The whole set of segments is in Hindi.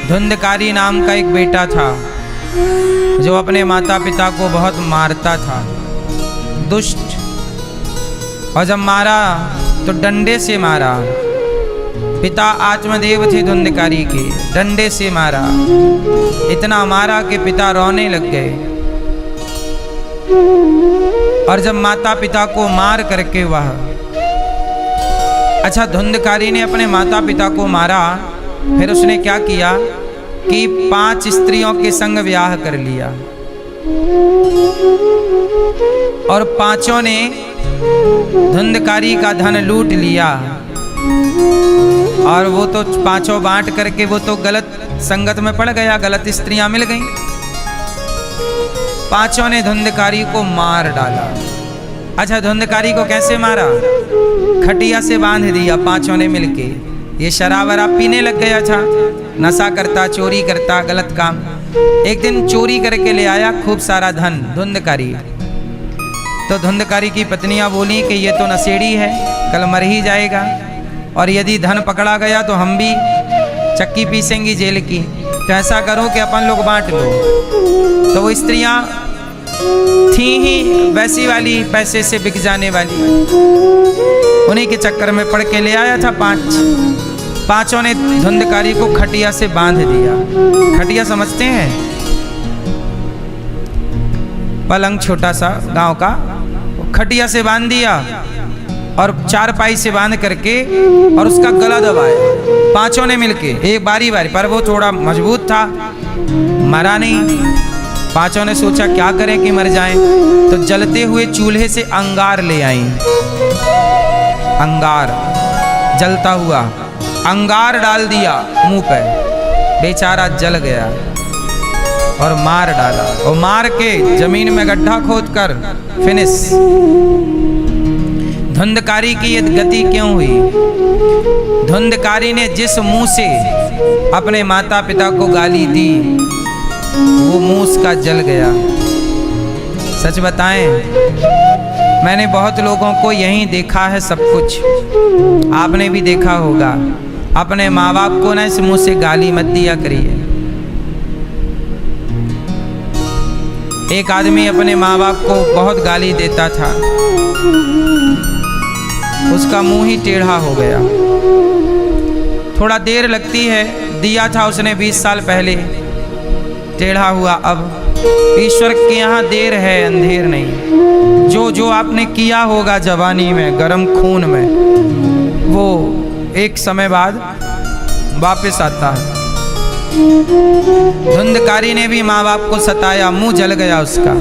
धुंधकारी नाम का एक बेटा था जो अपने माता पिता को बहुत मारता था, दुष्ट। और जब मारा तो डंडे से मारा। पिता आत्मदेव थे धुंधकारी के, डंडे से मारा। इतना मारा कि पिता रोने लग गए। और जब माता पिता को मार करके वह धुंधकारी ने अपने माता पिता को मारा, फिर उसने क्या किया कि 5 स्त्रियों के संग विवाह कर लिया और 5 ने धुंधकारी का धन लूट लिया। और वो तो 5 बांट करके वो तो गलत संगत में पड़ गया, गलत स्त्रियां मिल गईं। 5 ने धुंधकारी को मार डाला। धुंधकारी को कैसे मारा? खटिया से बांध दिया 5 ने मिलके। ये शराब वराब पीने लग गया था, नशा करता, चोरी करता, गलत काम। एक दिन चोरी करके ले आया खूब सारा धन धुंधकारी। तो धुंधकारी की पत्नियां बोली कि ये तो नशेड़ी है, कल मर ही जाएगा, और यदि धन पकड़ा गया तो हम भी चक्की पीसेंगी जेल की। तो ऐसा करो कि अपन लोग बांट लो। तो वो स्त्रियां थी ही वैसी वाली, पैसे से बिक जाने वाली, उन्हीं के चक्कर में पड़ के ले आया था 5 ने धुंधकारी को खटिया से बांध दिया। खटिया समझते हैं? पलंग छोटा सा गांव का, खटिया से बांध दिया और चारपाई से बांध करके और उसका गला दबाया 5 ने मिलके, एक बारी बारी। पर वो थोड़ा मजबूत था, मरा नहीं। 5 ने सोचा क्या करें कि मर जाएं, तो जलते हुए चूल्हे से अंगार ले आई। अंगार जलता हुआ अंगार डाल दिया मुंह पे, बेचारा जल गया और मार डाला। और मार के जमीन में गड्ढा खोद कर फिनिश। धुंधकारी की ये गति क्यों हुई? धुंधकारी ने जिस मुंह से अपने माता पिता को गाली दी, वो मुंह उसका जल गया। सच बताएं, मैंने बहुत लोगों को यहीं देखा है सब कुछ। आपने भी देखा होगा। अपने माँ बाप को ना इस मुंह से गाली मत दिया करिए। एक आदमी अपने माँ बाप को बहुत गाली देता था, उसका मुंह ही टेढ़ा हो गया। थोड़ा देर लगती है, दिया था उसने 20 साल पहले, टेढ़ा हुआ। अब ईश्वर के यहाँ देर है, अंधेर नहीं। जो आपने किया होगा जवानी में, गरम खून में, वो एक समय बाद वापस आता है। धुंधकारी ने भी माँ बाप को सताया, मुंह जल गया उसका,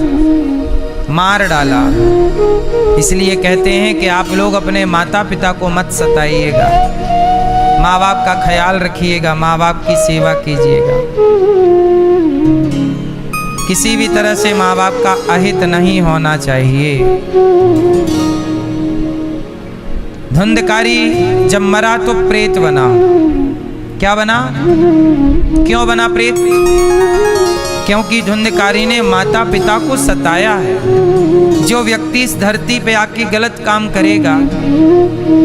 मार डाला। इसलिए कहते हैं कि आप लोग अपने माता पिता को मत सताइएगा, माँ बाप का ख्याल रखिएगा, माँ बाप की सेवा कीजिएगा। किसी भी तरह से माँ बाप का अहित नहीं होना चाहिए। धुंधकारी जब मरा तो प्रेत बना। क्या बना? क्यों बना प्रेत? क्योंकि धुंधकारी ने माता पिता को सताया है। जो व्यक्ति इस धरती पे आके गलत काम करेगा,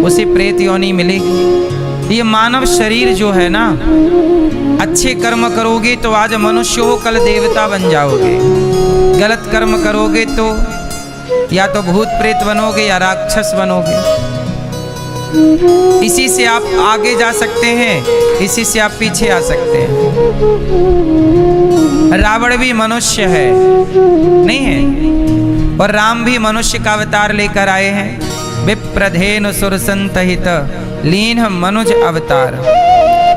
उसे प्रेत योनि मिलेगी। ये मानव शरीर जो है ना, अच्छे कर्म करोगे तो आज मनुष्य हो, कल देवता बन जाओगे। गलत कर्म करोगे तो या तो भूत प्रेत बनोगे या राक्षस बनोगे। इसी से आप आगे जा सकते हैं, इसी से आप पीछे आ सकते हैं। रावण भी मनुष्य है, नहीं है? और राम भी मनुष्य का अवतार लेकर आए हैं। विप्रधेनु सुरसंतहित लीन मनुज अवतार।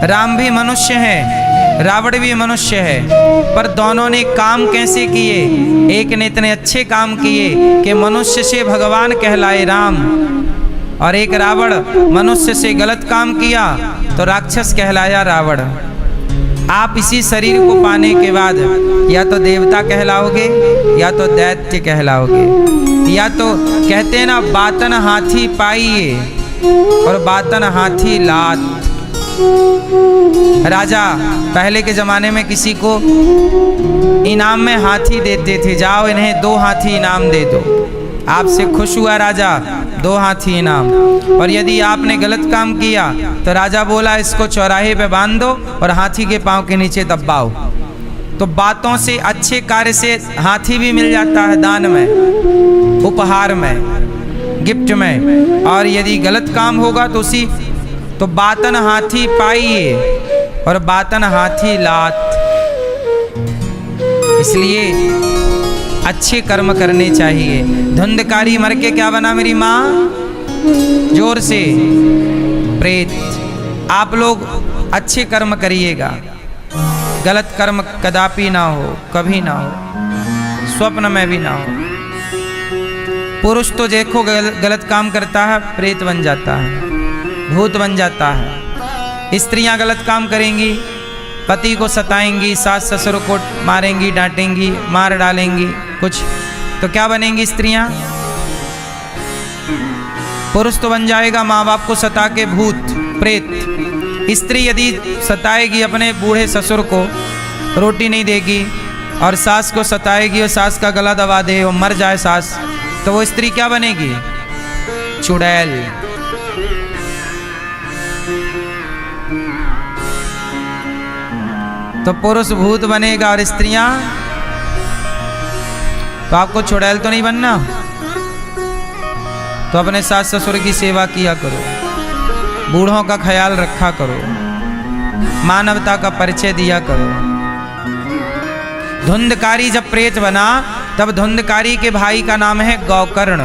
राम भी मनुष्य है, रावण भी मनुष्य है, पर दोनों ने काम कैसे किए? एक ने इतने अच्छे काम किए कि मनुष्य से भगवान कहलाए राम, और एक रावण मनुष्य से गलत काम किया तो राक्षस कहलाया रावण। आप इसी शरीर को पाने के बाद या तो देवता कहलाओगे या तो दैत्य कहलाओगे। या तो कहते हैं ना, बातन हाथी पाइए और बातन हाथी लात। राजा पहले के जमाने में किसी को इनाम में हाथी देते थे, जाओ इन्हें 2 हाथी इनाम दे दो। आपसे खुश हुआ राजा, 2 हाथी इनाम। और यदि आपने गलत काम किया तो राजा बोला इसको चौराहे पे बांध दो और हाथी के पांव के नीचे दबाओ। तो बातों से, अच्छे कार्य से हाथी भी मिल जाता है दान में, उपहार में, गिफ्ट में। और यदि गलत काम होगा तो तो बातन हाथी पाइए और बातन हाथी लात। इसलिए अच्छे कर्म करने चाहिए। धुंधकारी मर के क्या बना मेरी माँ? जोर से, प्रेत। आप लोग अच्छे कर्म करिएगा, गलत कर्म कदापि ना हो, कभी ना हो, स्वप्न में भी ना हो। पुरुष तो देखो गलत काम करता है, प्रेत बन जाता है, भूत बन जाता है। स्त्रियां गलत काम करेंगी, पति को सताएंगी, सास ससुर को मारेंगी, डांटेंगी, मार डालेंगी कुछ, तो क्या बनेंगी स्त्रियां? पुरुष तो बन जाएगा माँ बाप को सता के भूत, प्रेत। स्त्री यदि सताएगी अपने बूढ़े ससुर को, रोटी नहीं देगी, और सास को सताएगी और सास का गला दबा दे और मर जाए सास, तो वो स्त्री क्या बनेगी? चुड़ैल। तो पुरुष भूत बनेगा और स्त्रियां, तो आपको चुड़ैल तो नहीं बनना। तो अपने सास ससुर की सेवा किया करो, बूढ़ों का ख्याल रखा करो, मानवता का परिचय दिया करो। धुंधकारी जब प्रेत बना तब धुंधकारी के भाई का नाम है गौकर्ण।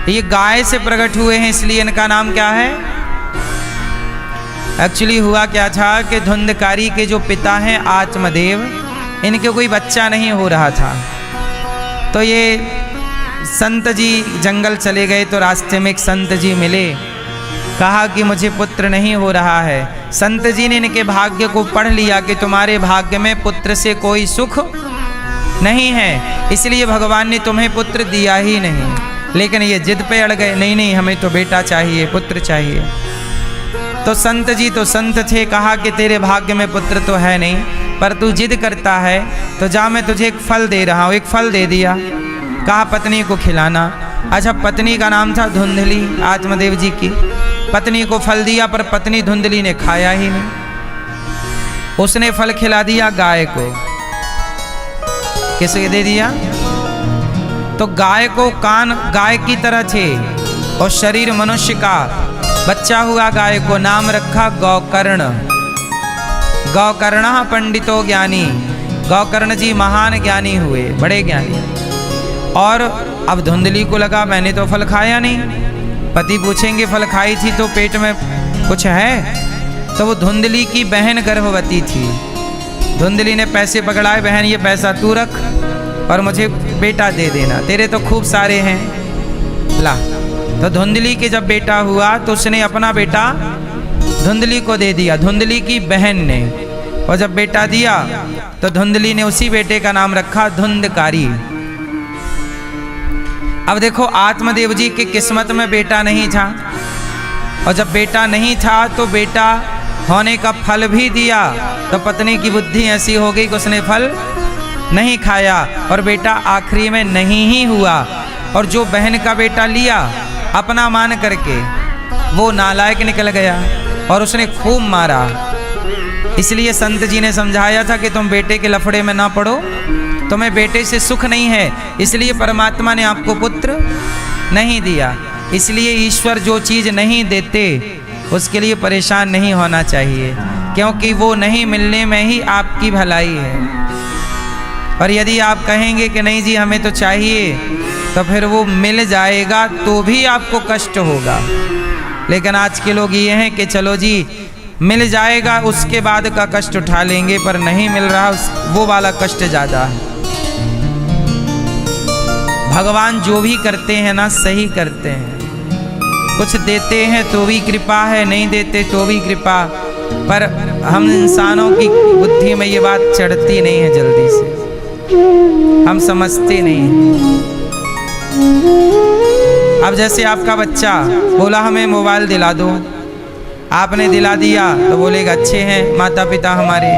ये गाय से प्रकट हुए हैं, इसलिए इनका नाम क्या है? एक्चुअली हुआ क्या था कि धुंधकारी के जो पिता हैं आत्मदेव, इनके कोई बच्चा नहीं हो रहा था। तो ये संत जी जंगल चले गए, तो रास्ते में एक संत जी मिले, कहा कि मुझे पुत्र नहीं हो रहा है। संत जी ने इनके भाग्य को पढ़ लिया कि तुम्हारे भाग्य में पुत्र से कोई सुख नहीं है, इसलिए भगवान ने तुम्हें पुत्र दिया ही नहीं। लेकिन ये जिद पे अड़ गए, नहीं नहीं हमें तो बेटा चाहिए, पुत्र चाहिए। तो संत जी तो संत थे, कहा कि तेरे भाग्य में पुत्र तो है नहीं, पर तू जिद करता है तो जा, मैं तुझे एक फल दे रहा हूँ। एक फल दे दिया, कहा पत्नी को खिलाना। अच्छा, पत्नी का नाम था धुंधली, आत्मदेव जी की पत्नी को फल दिया, पर पत्नी धुंधली ने खाया ही नहीं। उसने फल खिला दिया गाय को। किसे दे दिया? तो गाय को कान गाय की तरह थे और शरीर मनुष्य का। बच्चा हुआ, गाय को नाम रखा गौकर्ण। गौकर्ण पंडितो ज्ञानी, गौकर्ण जी महान ज्ञानी हुए, बड़े ज्ञानी। और अब धुंधली को लगा मैंने तो फल खाया नहीं। पति पूछेंगे फल खाई थी तो पेट में कुछ है? तो वो धुंधली की बहन गर्भवती थी। धुंधली ने पैसे पकड़ाए, बहन ये पैसा तू रख और मुझे बेटा दे देना, तेरे तो खूब सारे हैं, ला। तो धुंधली के जब बेटा हुआ तो उसने अपना बेटा धुंधली को दे दिया, धुंधली की बहन ने। और जब बेटा दिया तो धुंधली ने उसी बेटे का नाम रखा धुंधकारी। अब देखो, आत्मदेव जी की किस्मत में बेटा नहीं था, और जब बेटा नहीं था तो बेटा होने का फल भी दिया, तो पत्नी की बुद्धि ऐसी हो गई कि उसने फल नहीं खाया और बेटा आखिरी में नहीं ही हुआ। और जो बहन का बेटा लिया अपना मान करके, वो नालायक निकल गया और उसने खूब मारा। इसलिए संत जी ने समझाया था कि तुम बेटे के लफड़े में ना पड़ो, तुम्हें बेटे से सुख नहीं है, इसलिए परमात्मा ने आपको पुत्र नहीं दिया। इसलिए ईश्वर जो चीज़ नहीं देते उसके लिए परेशान नहीं होना चाहिए, क्योंकि वो नहीं मिलने में ही आपकी भलाई है। और यदि आप कहेंगे कि नहीं जी हमें तो चाहिए, तो फिर वो मिल जाएगा तो भी आपको कष्ट होगा। लेकिन आज के लोग ये हैं कि चलो जी मिल जाएगा उसके बाद का कष्ट उठा लेंगे, पर नहीं मिल रहा वो वाला कष्ट ज़्यादा है। भगवान जो भी करते हैं ना सही करते हैं, कुछ देते हैं तो भी कृपा है, नहीं देते तो भी कृपा। पर हम इंसानों की बुद्धि में ये बात चढ़ती नहीं है जल्दी से, हम समझते नहीं हैं। अब जैसे आपका बच्चा बोला हमें मोबाइल दिला दो, आपने दिला दिया तो बोलेगा अच्छे हैं माता पिता हमारे,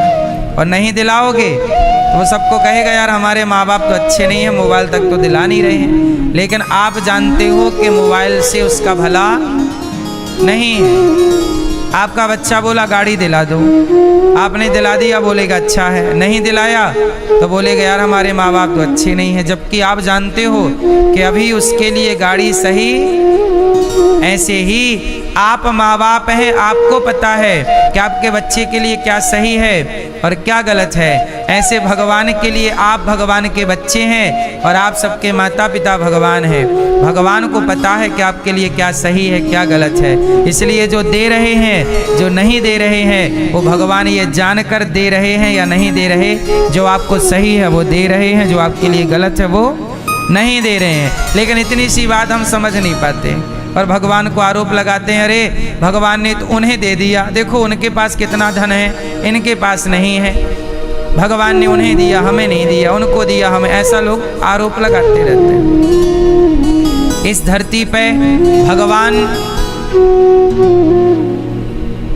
और नहीं दिलाओगे तो वो सबको कहेगा यार हमारे माँ बाप तो अच्छे नहीं हैं, मोबाइल तक तो दिला नहीं रहे हैं। लेकिन आप जानते हो कि मोबाइल से उसका भला नहीं है। आपका बच्चा बोला गाड़ी दिला दो, आपने दिला दिया, बोलेगा अच्छा है। नहीं दिलाया तो बोलेगा यार हमारे माँ बाप तो अच्छे नहीं हैं, जबकि आप जानते हो कि अभी उसके लिए गाड़ी सही। ऐसे ही आप माँ बाप हैं, आपको पता है कि आपके बच्चे के लिए क्या सही है और क्या गलत है। ऐसे भगवान के लिए आप भगवान के बच्चे हैं और आप सबके माता पिता भगवान हैं। भगवान को पता है कि आपके लिए क्या सही है क्या गलत है। इसलिए जो दे रहे हैं, जो नहीं दे रहे हैं, वो भगवान ये जानकर दे रहे हैं या नहीं दे रहे। जो आपको सही है वो दे रहे हैं, जो आपके लिए गलत है वो नहीं दे रहे हैं। लेकिन इतनी सी बात हम समझ नहीं पाते और भगवान को आरोप लगाते हैं, अरे भगवान ने तो उन्हें दे दिया, देखो उनके पास कितना धन है, इनके पास नहीं है। भगवान ने उन्हें दिया, हमें नहीं दिया, उनको दिया, हमें। ऐसा लोग आरोप लगाते रहते हैं। इस धरती पे भगवान,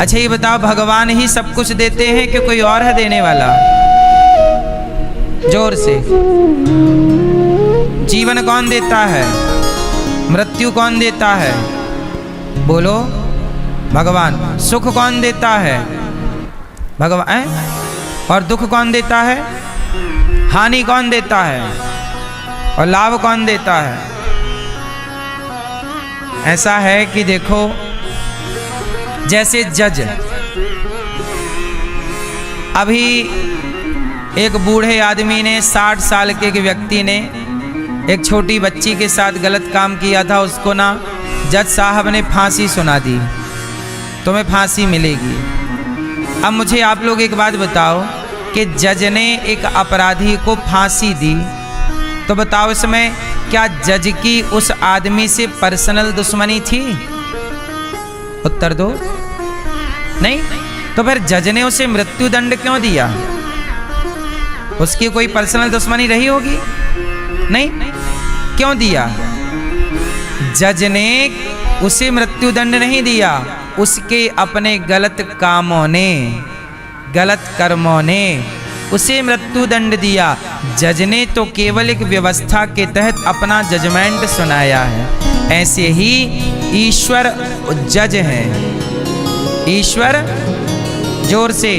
अच्छा ये बताओ, भगवान ही सब कुछ देते हैं कि कोई और है देने वाला? जोर से। जीवन कौन देता है? मृत्यु कौन देता है? बोलो। भगवान। सुख कौन देता है? भगवान। और दुख कौन देता है? हानि कौन देता है? और लाभ कौन देता है? ऐसा है कि देखो, जैसे जज, अभी एक बूढ़े आदमी ने, 60 साल के व्यक्ति ने एक छोटी बच्ची के साथ गलत काम किया था। उसको ना जज साहब ने फांसी सुना दी, तुम्हें फांसी मिलेगी। अब मुझे आप लोग एक बात बताओ कि जज ने एक अपराधी को फांसी दी, तो बताओ इसमें क्या जज की उस आदमी से पर्सनल दुश्मनी थी? उत्तर दो। नहीं। तो फिर जज ने उसे मृत्यु दंड क्यों दिया? उसकी कोई पर्सनल दुश्मनी रही होगी? नहीं। क्यों दिया? जज ने उसे मृत्यु दंड नहीं दिया, उसके अपने गलत कामों ने, गलत कर्मों ने उसे मृत्यु दंड दिया। जज ने तो केवल एक व्यवस्था के तहत अपना जजमेंट सुनाया है। ऐसे ही ईश्वर जज हैं। ईश्वर, जोर से।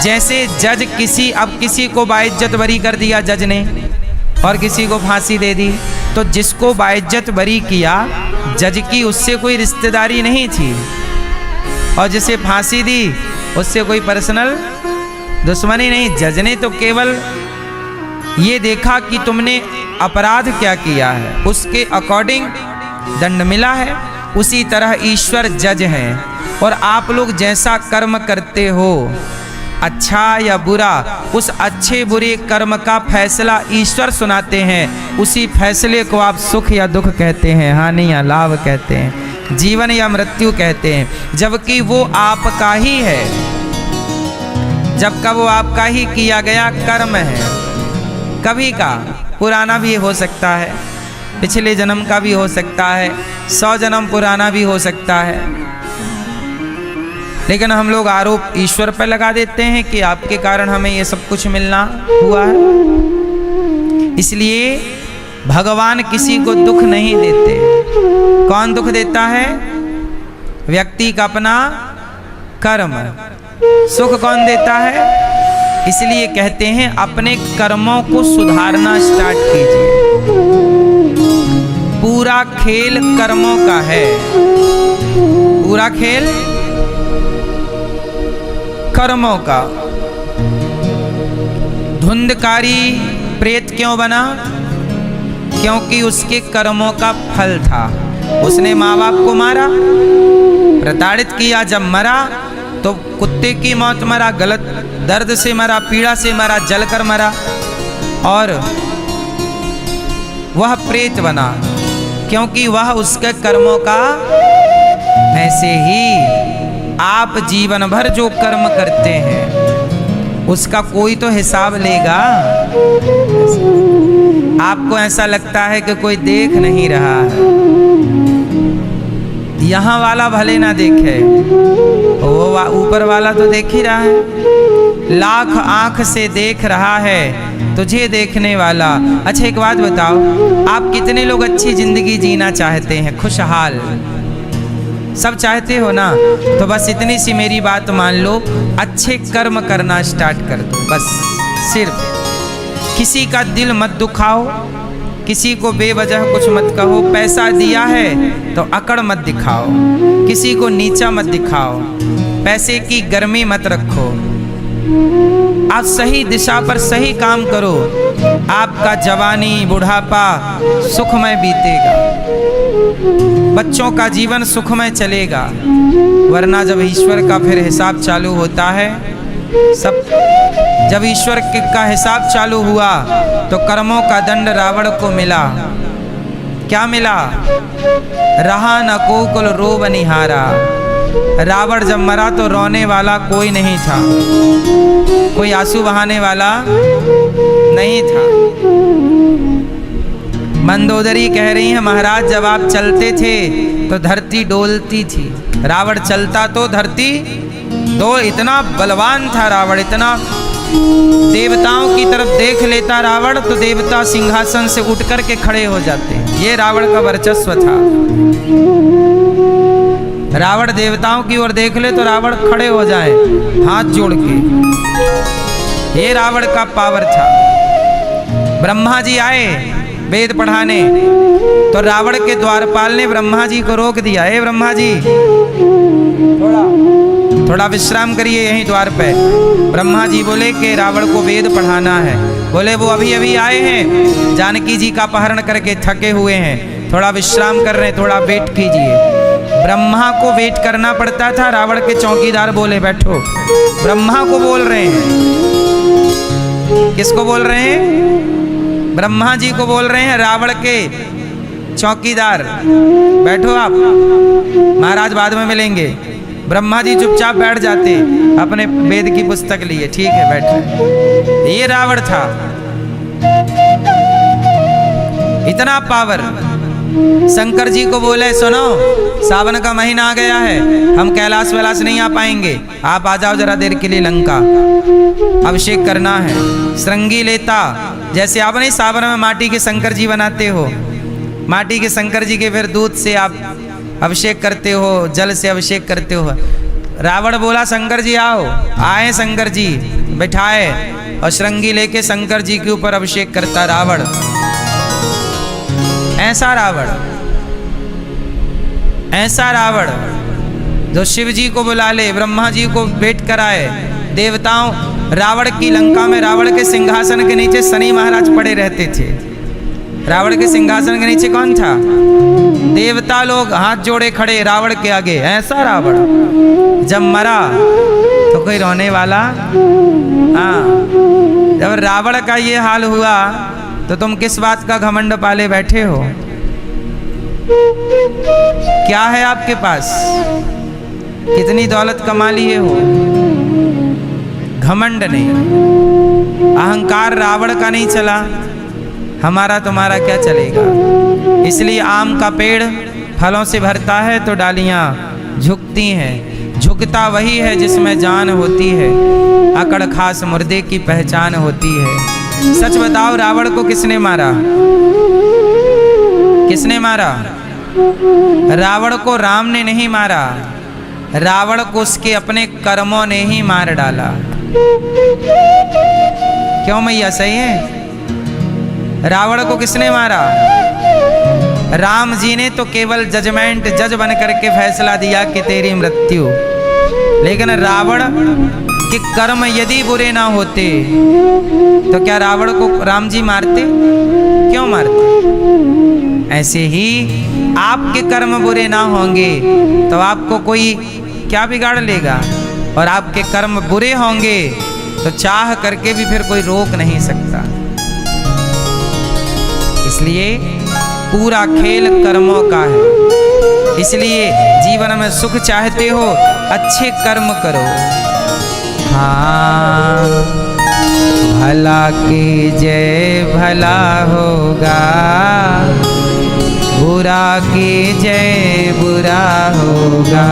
जैसे जज अब किसी को बाइज्जत बरी कर दिया जज ने और किसी को फांसी दे दी, तो जिसको बाइज्जत बरी किया जज की उससे कोई रिश्तेदारी नहीं थी, और जिसे फांसी दी उससे कोई पर्सनल दुश्मनी नहीं। जज ने तो केवल ये देखा कि तुमने अपराध क्या किया है, उसके अकॉर्डिंग दंड मिला है। उसी तरह ईश्वर जज हैं, और आप लोग जैसा कर्म करते हो, अच्छा या बुरा, उस अच्छे बुरे कर्म का फैसला ईश्वर सुनाते हैं। उसी फैसले को आप सुख या दुख कहते हैं, हानि या लाभ कहते हैं, जीवन या मृत्यु कहते हैं, जबकि वो आपका ही है, जबकि वो आपका ही किया गया कर्म है। कभी का पुराना भी हो सकता है, पिछले जन्म का भी हो सकता है, 100 जन्म पुराना भी हो सकता है, लेकिन हम लोग आरोप ईश्वर पर लगा देते हैं कि आपके कारण हमें ये सब कुछ मिलना हुआ है। इसलिए भगवान किसी को दुख नहीं देते। कौन दुख देता है? व्यक्ति का अपना कर्म। सुख कौन देता है? इसलिए कहते हैं अपने कर्मों को सुधारना स्टार्ट कीजिए। पूरा खेल कर्मों का है, पूरा खेल कर्मों का। धुंधकारी प्रेत क्यों बना? क्योंकि उसके कर्मों का फल था। उसने माँ बाप को मारा, प्रताड़ित किया, जब मरा तो कुत्ते की मौत मरा, गलत दर्द से मरा, पीड़ा से मरा, जलकर मरा, और वह प्रेत बना क्योंकि वह उसके कर्मों का। ऐसे ही आप जीवन भर जो कर्म करते हैं उसका कोई तो हिसाब लेगा। आपको ऐसा लगता है कि कोई देख नहीं रहा है, यहाँ वाला भले ना देखे, वो ऊपर वाला तो देख ही रहा है, लाख आंख से देख रहा है तुझे देखने वाला। अच्छा एक बात बताओ, आप कितने लोग अच्छी जिंदगी जीना चाहते हैं, खुशहाल? सब चाहते हो ना? तो बस इतनी सी मेरी बात मान लो, अच्छे कर्म करना स्टार्ट कर दो बस। सिर्फ किसी का दिल मत दुखाओ, किसी को बेवजह कुछ मत कहो। पैसा दिया है तो अकड़ मत दिखाओ, किसी को नीचा मत दिखाओ, पैसे की गर्मी मत रखो। आप सही दिशा पर सही काम करो, आपका जवानी बुढ़ापा सुखमय बीतेगा, बच्चों का जीवन सुखमय चलेगा। वरना जब ईश्वर का फिर हिसाब चालू होता है, सब जब ईश्वर का हिसाब चालू हुआ तो कर्मों का दंड रावण को मिला। क्या मिला? रहा न कोकुल रोब निहारा। रावण जब मरा तो रोने वाला कोई नहीं था, कोई आंसू बहाने वाला नहीं था। मंदोदरी कह रही है, महाराज जब आप चलते थे तो धरती डोलती थी। रावण चलता तो धरती तो इतना बलवान था रावण, इतना देवताओं की तरफ देख लेता रावण तो देवता सिंहासन से उठ कर के खड़े हो जाते। ये रावण का वर्चस्व था। रावण देवताओं की ओर देख ले तो रावण खड़े हो जाए हाथ जोड़ के। ये रावण का पावर था। ब्रह्मा जी आए वेद पढ़ाने तो रावण के द्वारपाल ने ब्रह्मा जी को रोक दिया। हे ब्रह्मा जी थोड़ा विश्राम करिए यहीं द्वार पे। ब्रह्मा जी बोले कि रावण को वेद पढ़ाना है। बोले वो अभी अभी आए हैं, जानकी जी का अपहरण करके थके हुए हैं, थोड़ा विश्राम कर रहे हैं, थोड़ा वेट कीजिए। ब्रह्मा को वेट करना पड़ता था। रावण के चौकीदार बोले बैठो। ब्रह्मा को बोल रहे हैं। किसको बोल रहे हैं? ब्रह्मा जी को बोल रहे हैं। रावण के चौकीदार बैठो आप, महाराज बाद में मिलेंगे। ब्रह्मा जी चुपचाप बैठ जाते, अपने वेद की पुस्तक लिए। ठीक है बैठे। ये रावण था, इतना पावर। शंकर जी को बोले सुनो, सावन का महीना आ गया है, हम कैलाश वैलाश नहीं आ पाएंगे, आप आ जाओ जरा देर के लिए लंका, अभिषेक करना है। श्रृंगी लेता, जैसे आप नहीं सावन में माटी के शंकर जी बनाते हो, माटी के शंकर जी के फिर दूध से आप अभिषेक करते हो, जल से अभिषेक करते हो। रावण बोला शंकर जी आओ। आए शंकर जी, बैठाए और श्रृंगी लेके शंकर जी के ऊपर अभिषेक करता रावण। ऐसा रावण, ऐसा रावण जो शिव जी को बुला ले, ब्रह्मा जी को भेंट कराए, देवताओं। रावण की लंका में रावण के सिंहासन के नीचे शनि महाराज पड़े रहते थे। रावण के सिंहासन के नीचे कौन था? देवता लोग हाथ जोड़े खड़े रावण के आगे। ऐसा रावण जब मरा तो कोई रोने वाला? हाँ, जब रावण का ये हाल हुआ तो तुम किस बात का घमंड पाले बैठे हो? क्या है आपके पास? कितनी दौलत कमा लिए हो? घमंड नहीं, अहंकार रावण का नहीं चला, हमारा तुम्हारा क्या चलेगा? इसलिए आम का पेड़ फलों से भरता है तो डालियां झुकती हैं। झुकता वही है जिसमें जान होती है, अकड़ खास मुर्दे की पहचान होती है। सच बताओ, रावण को किसने मारा? किसने मारा? रावण को राम ने नहीं मारा, रावण को उसके अपने कर्मों ने ही मार डाला। क्यों मैया, सही है? रावण को किसने मारा? राम जी ने तो केवल जज बन करके फैसला दिया कि तेरी मृत्यु। लेकिन रावण के कर्म यदि बुरे ना होते तो क्या रावण को राम जी मारते? क्यों मारते? ऐसे ही आपके कर्म बुरे ना होंगे तो आपको कोई क्या बिगाड़ लेगा, और आपके कर्म बुरे होंगे तो चाह करके भी फिर कोई रोक नहीं सकता। इसलिए पूरा खेल कर्मों का है। इसलिए जीवन में सुख चाहते हो, अच्छे कर्म करो। हाँ, भला कीजिए भला होगा, बुरा कीजिए बुरा होगा।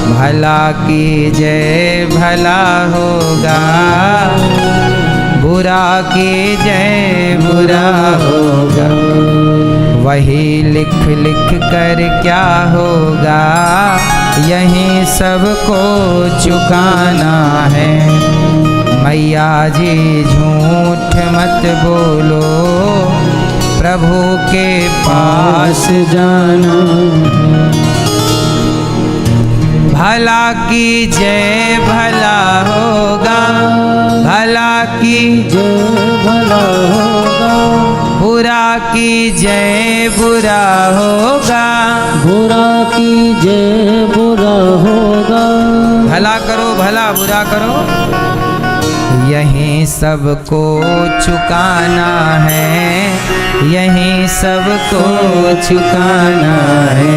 भला कीजिए भला होगा, बुरा कीजिए बुरा होगा। वही लिख लिख कर क्या होगा, यहीं सबको चुकाना है। मैया जी झूठ मत बोलो, प्रभु के पास जाना। भला कीजिए भला होगा, भला कीजिए भला होगा, बुरा कीजिए बुरा होगा, बुरा कीजिए बुरा होगा। भला करो भला बुरा करो, यहीं सबको चुकाना है, यहीं सबको चुकाना है,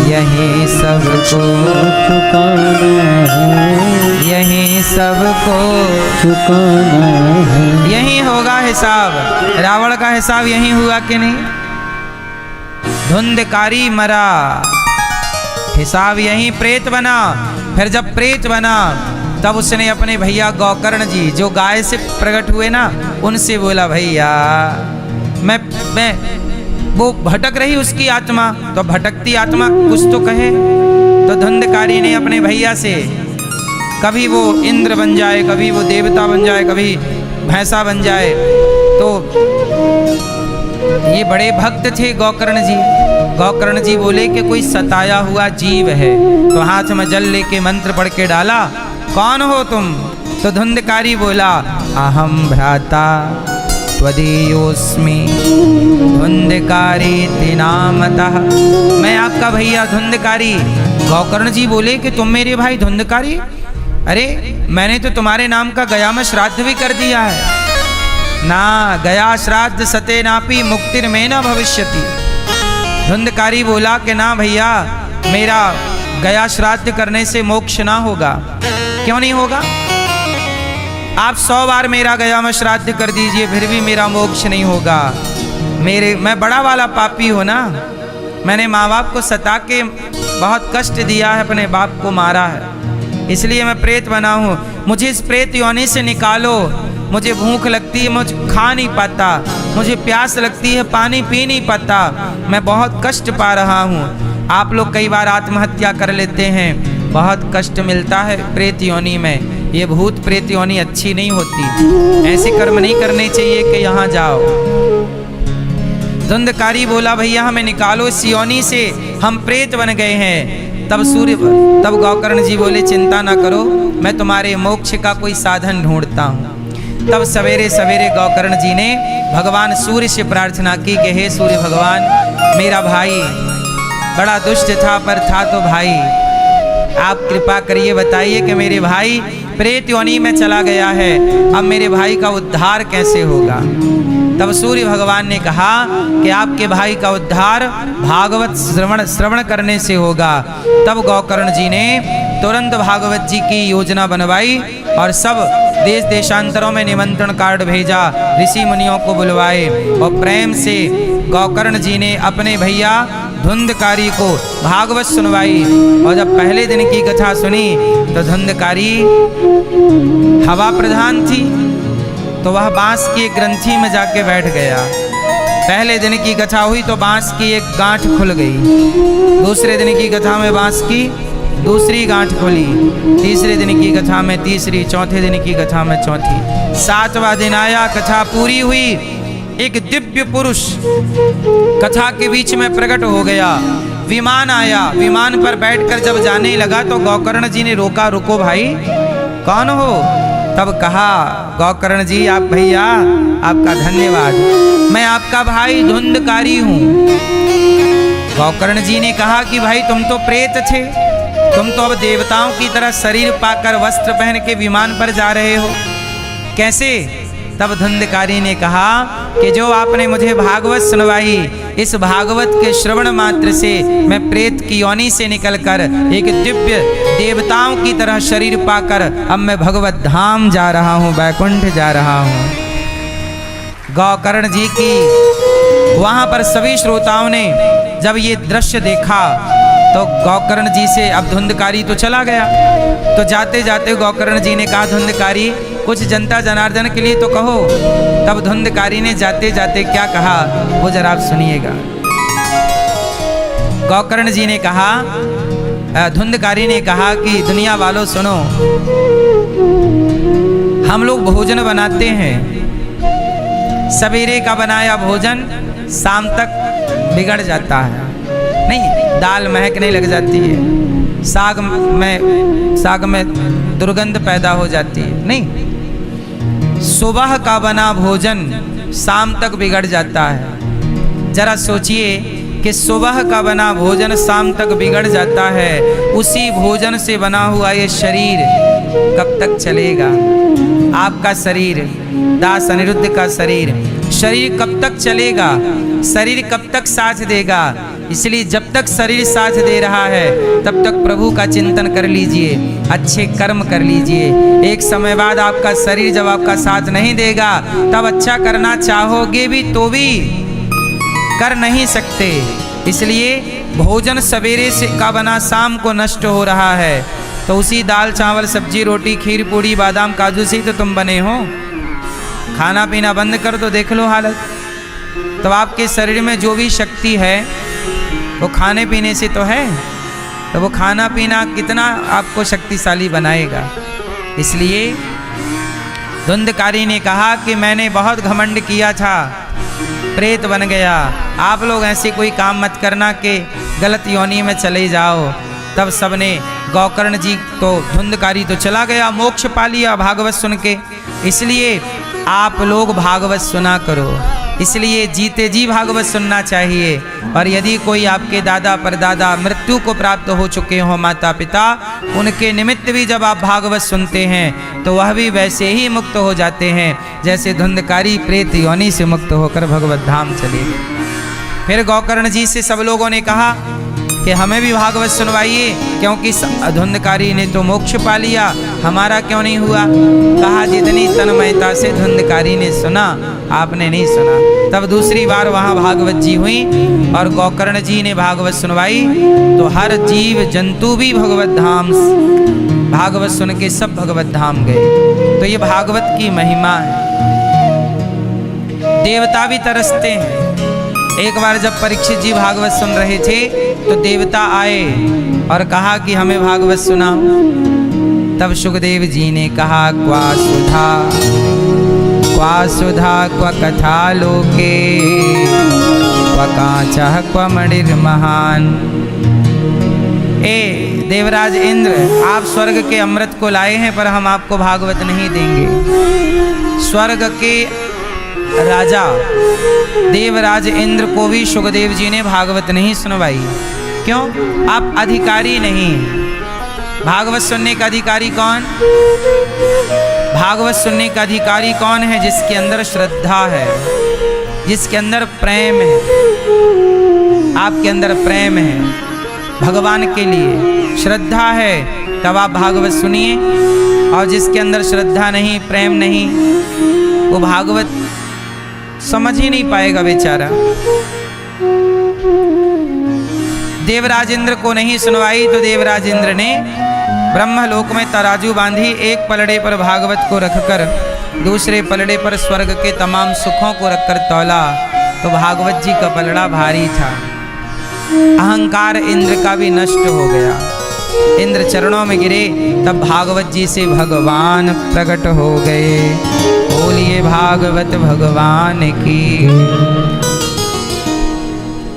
यहीं सबको चुकाना है, यहीं सबको चुकाना है। यहीं होगा हिसाब। रावण का हिसाब यहीं हुआ कि नहीं? धुंधकारी मरा, हिसाब यहीं प्रेत बना। फिर जब प्रेत बना तब उसने अपने भैया गौकर्ण जी जो गाय से प्रकट हुए ना, उनसे बोला भैया मैं वो भटक रही उसकी आत्मा, तो भटकती आत्मा कुछ तो कहे। तो धुंधकारी ने अपने भैया से, कभी वो इंद्र बन जाए, कभी वो देवता बन जाए, कभी भैंसा बन जाए। तो ये बड़े भक्त थे गौकर्ण जी। गौकर्ण जी बोले कि कोई सताया हुआ जीव है, तो हाथ में जल लेके मंत्र पढ़ के डाला, कौन हो तुम? तो धुंधकारी बोला, अहम भ्राता त्वदीयोस्मि धुंधकारी नामतः। मैं आपका भैया धुंधकारी। गौकर्ण जी बोले कि तुम मेरे भाई धुंधकारी? अरे मैंने तो तुम्हारे नाम का गया में श्राद्ध भी कर दिया है ना। गया श्राद्ध सते नापी मुक्तिर में न भविष्यति। धुंधकारी बोला कि ना भैया, मेरा गया श्राद्ध करने से मोक्ष ना होगा। क्यों नहीं होगा? आप 100 बार मेरा गया में श्राद्ध कर दीजिए, फिर भी मेरा मोक्ष नहीं होगा। मैं बड़ा वाला पापी हूँ ना। मैंने माँ बाप को सता के बहुत कष्ट दिया है, अपने बाप को मारा है, इसलिए मैं प्रेत बना हूँ। मुझे इस प्रेत योनि से निकालो। मुझे भूख लगती है, मुझे खा नहीं पाता, मुझे प्यास लगती है, पानी पी नहीं पाता, मैं बहुत कष्ट पा रहा हूँ। आप लोग कई बार आत्महत्या कर लेते हैं, बहुत कष्ट मिलता है प्रेत योनि में। ये भूत प्रेत योनि अच्छी नहीं होती, ऐसे कर्म नहीं करने चाहिए कि यहाँ जाओ। धुंधकारी बोला भैया हमें निकालो इस योनि से, हम प्रेत बन गए हैं। तब गौकर्ण जी बोले चिंता ना करो, मैं तुम्हारे मोक्ष का कोई साधन ढूंढता हूँ। तब सवेरे सवेरे गौकर्ण जी ने भगवान सूर्य से प्रार्थना की कि हे सूर्य भगवान, मेरा भाई बड़ा दुष्ट था पर था तो भाई, आप कृपा करिए, बताइए कि मेरे भाई प्रेत योनि में चला गया है, अब मेरे भाई का उद्धार कैसे होगा। तब सूर्य भगवान ने कहा कि आपके भाई का उद्धार भागवत श्रवण करने से होगा। तब गौकर्ण जी ने तुरंत भागवत जी की योजना बनवाई और सब देश देशांतरों में निमंत्रण कार्ड भेजा, ऋषि मुनियों को बुलवाए और प्रेम से गौकर्ण जी ने अपने भैया धुंधकारी को भागवत सुनवाई। और जब पहले दिन की कथा सुनी तो धुंधकारी हवा प्रधान थी, तो वह बांस की एक ग्रंथि में जाके बैठ गया। पहले दिन की कथा हुई तो बांस की एक गांठ खुल गई, दूसरे दिन की कथा में बांस की दूसरी गांठ खुली, तीसरे दिन की कथा में तीसरी, चौथे दिन की कथा में चौथी। 7वां दिन आया, कथा पूरी हुई, एक दिव्य पुरुष कथा के बीच में प्रकट हो गया। विमान आया, विमान पर बैठकर जब जाने लगा तो गौकर्ण जी ने रोका, रुको भाई कौन हो? तब कहा गौकर्ण जी आप भैया आपका धन्यवाद, मैं आपका भाई धुंधकारी हूँ। गौकर्ण जी ने कहा कि भाई तुम तो प्रेत थे, तुम तो अब देवताओं की तरह शरीर पाकर वस्त्र पहन के विमान पर जा रहे हो, कैसे? तब धुंधकारी ने कहा कि जो आपने मुझे भागवत सुनवाई, इस भागवत के श्रवण मात्र से मैं प्रेत की योनि से निकलकर एक दिव्य देवताओं की तरह शरीर पाकर अब मैं भगवत धाम जा रहा हूँ, वैकुंठ जा रहा हूँ। गौकर्ण जी की वहाँ पर सभी श्रोताओं ने जब ये दृश्य देखा तो गौकर्ण जी से अब धुंधकारी तो चला गया। तो जाते जाते गौकर्ण जी ने कहा, धुंधकारी कुछ जनता जनार्दन के लिए तो कहो। तब धुंधकारी ने जाते जाते क्या कहा वो जरा आप सुनिएगा। गौकर्ण जी ने कहा, धुंधकारी ने कहा कि दुनिया वालों सुनो, हम लोग भोजन बनाते हैं, सवेरे का बनाया भोजन शाम तक बिगड़ जाता है, नहीं दाल महकने लग जाती है, साग में दुर्गंध पैदा हो जाती है, नहीं सुबह का बना भोजन शाम तक बिगड़ जाता है। जरा सोचिए कि सुबह का बना भोजन शाम तक बिगड़ जाता है, उसी भोजन से बना हुआ ये शरीर कब तक चलेगा? आपका शरीर, दास अनिरुद्ध का शरीर कब तक चलेगा? शरीर कब तक साथ देगा? इसलिए जब तक शरीर साथ दे रहा है तब तक प्रभु का चिंतन कर लीजिए, अच्छे कर्म कर लीजिए। एक समय बाद आपका शरीर जब आपका साथ नहीं देगा तब अच्छा करना चाहोगे भी तो भी कर नहीं सकते। इसलिए भोजन सवेरे से का बना शाम को नष्ट हो रहा है, तो उसी दाल चावल सब्जी रोटी खीर पूड़ी बादाम काजू से तो तुम बने हो। खाना पीना बंद कर दो, देख लो हालत। तो आपके शरीर में जो भी शक्ति है वो खाने पीने से तो है, तो वो खाना पीना कितना आपको शक्तिशाली बनाएगा। इसलिए धुंधकारी ने कहा कि मैंने बहुत घमंड किया था, प्रेत बन गया। आप लोग ऐसे कोई काम मत करना कि गलत योनि में चले जाओ। तब सबने गौकर्ण जी तो धुंधकारी तो चला गया, मोक्ष पा लिया भागवत सुन के। इसलिए आप लोग भागवत सुना करो, इसलिए जीते जी भागवत सुनना चाहिए। और यदि कोई आपके दादा परदादा मृत्यु को प्राप्त हो चुके हो, माता पिता, उनके निमित्त भी जब आप भागवत सुनते हैं तो वह भी वैसे ही मुक्त हो जाते हैं जैसे धुंधकारी प्रेत योनि से मुक्त होकर भगवत धाम चले। फिर गौकर्ण जी से सब लोगों ने कहा कि हमें भी भागवत सुनवाइए, क्योंकि धुंधकारी ने तो मोक्ष पा लिया, हमारा क्यों नहीं हुआ? कहा जितनी तन्मयता से धुंधकारी ने सुना आपने नहीं सुना। तब दूसरी बार वहाँ भागवत जी हुई और गौकर्ण जी ने भागवत सुनवाई, तो हर जीव जंतु भी भगवत धाम भागवत सुन के सब भगवत धाम गए। तो ये भागवत की महिमा है। देवता भी तरसते हैं। एक बार जब परीक्षित जी भागवत सुन रहे थे तो देवता आए और कहा कि हमें भागवत सुनाओ। तब सुखदेव जी ने कहा, क्वा सुधा क्वा कथा लोके क्वा कांचः क्वा मणिर्महान। ए देवराज इंद्र, आप स्वर्ग के अमृत को लाए हैं पर हम आपको भागवत नहीं देंगे। स्वर्ग के राजा देवराज इंद्र को भी सुखदेव जी ने भागवत नहीं सुनवाई। क्यों? आप अधिकारी नहीं। भागवत सुनने का अधिकारी कौन? भागवत सुनने का अधिकारी कौन है? जिसके अंदर श्रद्धा है, जिसके अंदर प्रेम है। आपके अंदर प्रेम है भगवान के लिए, श्रद्धा है, तब आप भागवत सुनिए। और जिसके अंदर श्रद्धा नहीं, प्रेम नहीं, वो भागवत समझ ही नहीं पाएगा बेचारा। देवराज इंद्र को नहीं सुनवाई तो देवराज इंद्र ने ब्रह्मलोक में तराजू बांधी, एक पलड़े पर भागवत को रखकर दूसरे पलड़े पर स्वर्ग के तमाम सुखों को रखकर तौला, तो भागवत जी का पलड़ा भारी था। अहंकार इंद्र का भी नष्ट हो गया। इंद्र चरणों में गिरे, तब भागवत जी से भगवान प्रकट हो गए। बोलिए भागवत भगवान की।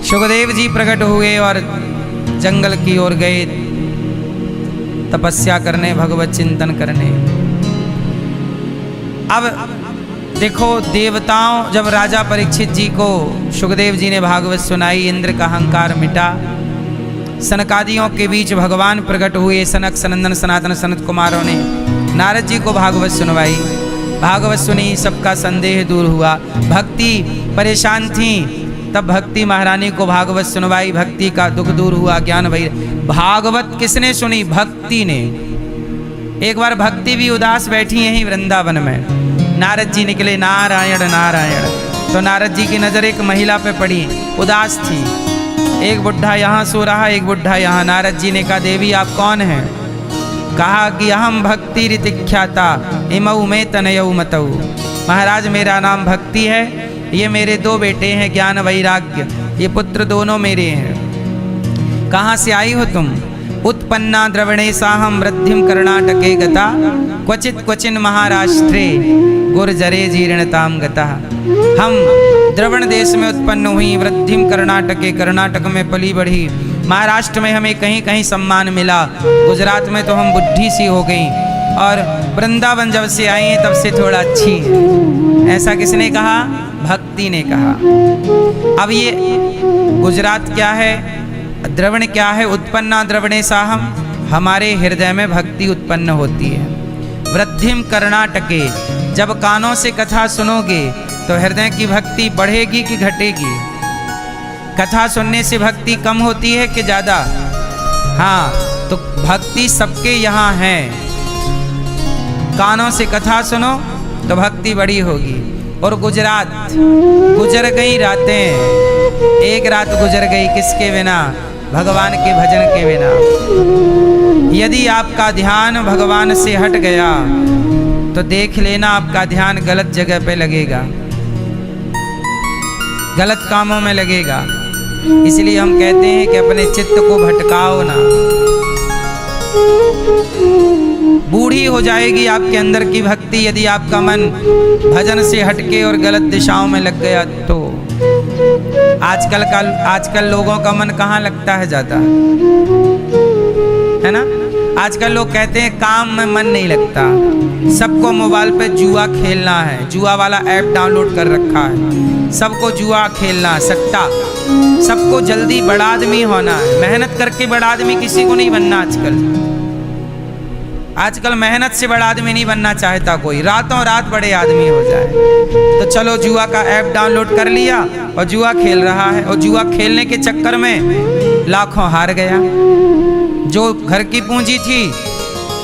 सुखदेव जी प्रकट हुए और जंगल की ओर गए तपस्या करने, भगवत चिंतन करने। अब देखो, देवताओं जब राजा परीक्षित जी को सुखदेव जी ने भागवत सुनाई, इंद्र का अहंकार मिटा, सनकादियों के बीच भगवान प्रकट हुए। सनक सनंदन सनातन सनत कुमारों ने नारद जी को भागवत सुनवाई। भागवत सुनी, सबका संदेह दूर हुआ। भक्ति परेशान थी, तब भक्ति महारानी को भागवत सुनवाई, भक्ति का दुख दूर हुआ, ज्ञान भई। भागवत किसने सुनी? भक्ति ने। एक बार भक्ति भी उदास बैठी यहीं वृंदावन में। नारद जी निकले, नारायण नारायण। तो नारद जी की नजर एक महिला पे पड़ी, उदास थी। एक बुढ़ा यहाँ सो रहा, एक बुढ़ा यहाँ। नारद जी ने कहा देवी आप कौन हैं? कहा कि अहम भक्ति ऋतिख्याता इमऊ में तनयऊ मतऊ। महाराज मेरा नाम भक्ति है, ये मेरे दो बेटे हैं ज्ञान वैराग्य, ये पुत्र दोनों मेरे हैं। कहाँ से आई हो तुम? उत्पन्ना द्रवणे साहम वृद्धिम कर्णाटके गता क्वचित क्वचिन महाराष्ट्रे गुर्जरे जीर्णताम गता। हम द्रवण देश में उत्पन्न हुई, वृद्धिम कर्णाटके, कर्नाटक में पली बढ़ी, महाराष्ट्र में हमें कहीं कहीं सम्मान मिला, गुजरात में तो हम बुढ़ी सी हो गई, और वृंदावन जब से आई हैं तब से थोड़ा अच्छी है। ऐसा किसने कहा? भक्ति ने कहा। अब ये गुजरात क्या है, द्रवण क्या है? उत्पन्ना द्रवणे साहम, हमारे हृदय में भक्ति उत्पन्न होती है। वृद्धिम कर्णाटके, जब कानों से कथा सुनोगे तो हृदय की भक्ति बढ़ेगी कि घटेगी? कथा सुनने से भक्ति कम होती है कि ज़्यादा? हाँ, तो भक्ति सबके यहाँ है। कानों से कथा सुनो तो भक्ति बड़ी होगी। और गुजरात, गुजर गई रातें, एक रात गुजर गई किसके बिना? भगवान के भजन के बिना। यदि आपका ध्यान भगवान से हट गया तो देख लेना आपका ध्यान गलत जगह पे लगेगा, गलत कामों में लगेगा। इसलिए हम कहते हैं कि अपने चित्त को भटकाओ ना। बूढ़ी हो जाएगी आपके अंदर की भक्ति यदि आपका मन भजन से हटके और गलत दिशाओं में लग गया तो। आजकल लोगों का मन कहाँ लगता है ज़्यादा, है ना? आजकल लोग कहते हैं काम में मन नहीं लगता, सबको मोबाइल पे जुआ खेलना है, जुआ वाला ऐप डाउनलोड कर रखा है, सबको जुआ खेलना, सट्टा, सबको जल्दी बड़ा आदमी होना है। मेहनत करके बड़ा आदमी किसी को नहीं बनना आजकल मेहनत से बड़ा आदमी नहीं बनना चाहता कोई, रातों रात बड़े आदमी हो जाए। तो चलो जुआ का ऐप डाउनलोड कर लिया और जुआ खेल रहा है, और जुआ खेलने के चक्कर में लाखों हार गया। जो घर की पूंजी थी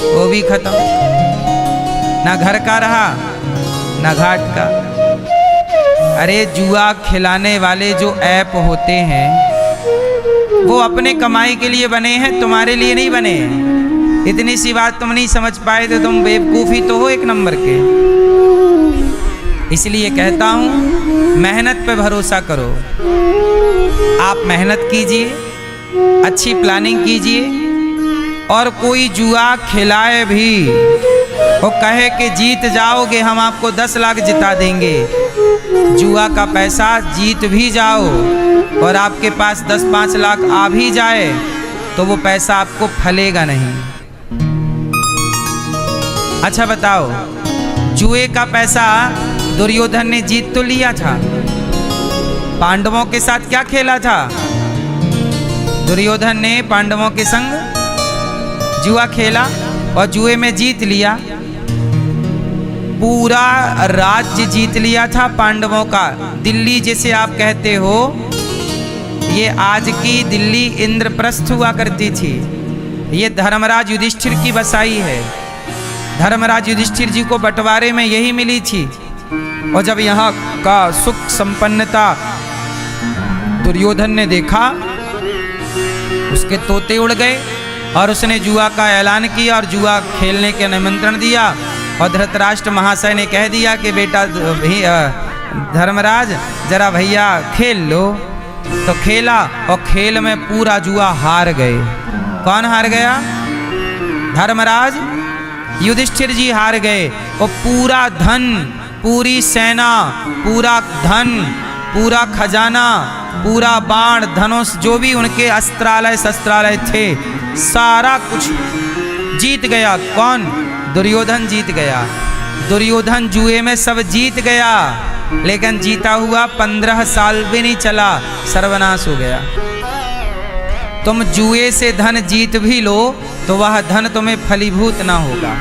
वो भी खत्म, ना घर का रहा ना घाट का। अरे जुआ खिलाने वाले जो ऐप होते हैं वो अपने कमाई के लिए बने हैं, तुम्हारे लिए नहीं बने हैं। इतनी सी बात तुम नहीं समझ पाए तो तुम बेवकूफ़ी तो हो एक नंबर के। इसलिए कहता हूँ मेहनत पे भरोसा करो। आप मेहनत कीजिए, अच्छी प्लानिंग कीजिए, और कोई जुआ खिलाए भी वो कहे कि जीत जाओगे हम आपको 10 लाख जिता देंगे, जुआ का पैसा जीत भी जाओ और आपके पास 10-5 लाख आ भी जाए तो वो पैसा आपको फलेगा नहीं। अच्छा बताओ, जुए का पैसा दुर्योधन ने जीत तो लिया था, पांडवों के साथ क्या खेला था? दुर्योधन ने पांडवों के संग जुआ खेला और जुए में जीत लिया, पूरा राज्य जीत लिया था पांडवों का। दिल्ली जिसे आप कहते हो, ये आज की दिल्ली इंद्रप्रस्थ हुआ करती थी, ये धर्मराज युधिष्ठिर की बसाई है। धर्मराज युधिष्ठिर जी को बंटवारे में यही मिली थी, और जब यहाँ का सुख संपन्नता दुर्योधन ने देखा, उसके तोते उड़ गए और उसने जुआ का ऐलान किया और जुआ खेलने के निमंत्रण दिया। और धृतराष्ट्र महाशय ने कह दिया कि बेटा धर्मराज जरा भैया खेल लो। तो खेला और खेल में पूरा जुआ हार गए। कौन हार गया? धर्मराज युधिष्ठिर जी हार गए, और पूरा धन, पूरी सेना, पूरा धन, पूरा खजाना, पूरा बाण धनुष, जो भी उनके अस्त्रालय शस्त्रालय थे, सारा कुछ जीत गया। कौन? दुर्योधन जीत गया। दुर्योधन जुए में सब जीत गया, लेकिन जीता हुआ 15 साल भी नहीं चला, सर्वनाश हो गया। तुम जुए से धन जीत भी लो तो वह धन तुम्हें फलीभूत ना होगा।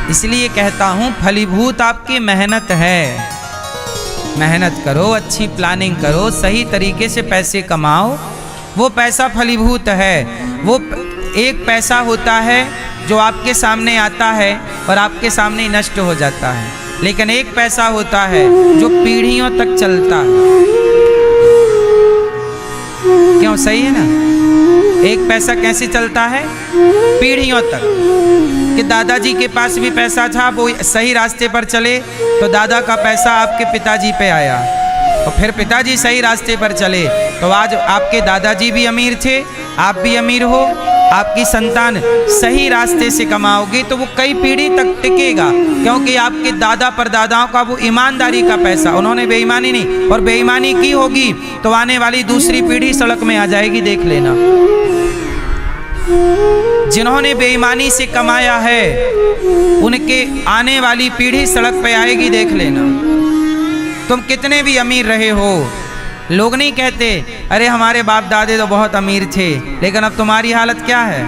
इसलिए कहता हूं फलीभूत आपकी मेहनत है। मेहनत करो, अच्छी प्लानिंग करो, सही तरीके से पैसे कमाओ, वो पैसा फलीभूत है। वो एक पैसा होता है जो आपके सामने आता है और आपके सामने नष्ट हो जाता है। लेकिन एक पैसा होता है जो पीढ़ियों तक चलता है। क्यों, सही है ना? एक पैसा कैसे चलता है? पीढ़ियों तक। कि दादाजी के पास भी पैसा था, वो सही रास्ते पर चले तो दादा का पैसा आपके पिताजी पे आया, और फिर पिताजी सही रास्ते पर चले तो आज आपके दादाजी भी अमीर थे, आप भी अमीर हो। आपकी संतान सही रास्ते से कमाओगे तो वो कई पीढ़ी तक टिकेगा, क्योंकि आपके दादा परदादाओं का वो ईमानदारी का पैसा, उन्होंने बेईमानी नहीं, और बेईमानी की होगी तो आने वाली दूसरी पीढ़ी सड़क में आ जाएगी, देख लेना। जिन्होंने बेईमानी से कमाया है उनके आने वाली पीढ़ी सड़क पे आएगी, देख लेना। तुम कितने भी अमीर रहे हो, लोग नहीं कहते अरे हमारे बाप दादे तो बहुत अमीर थे, लेकिन अब तुम्हारी हालत क्या है?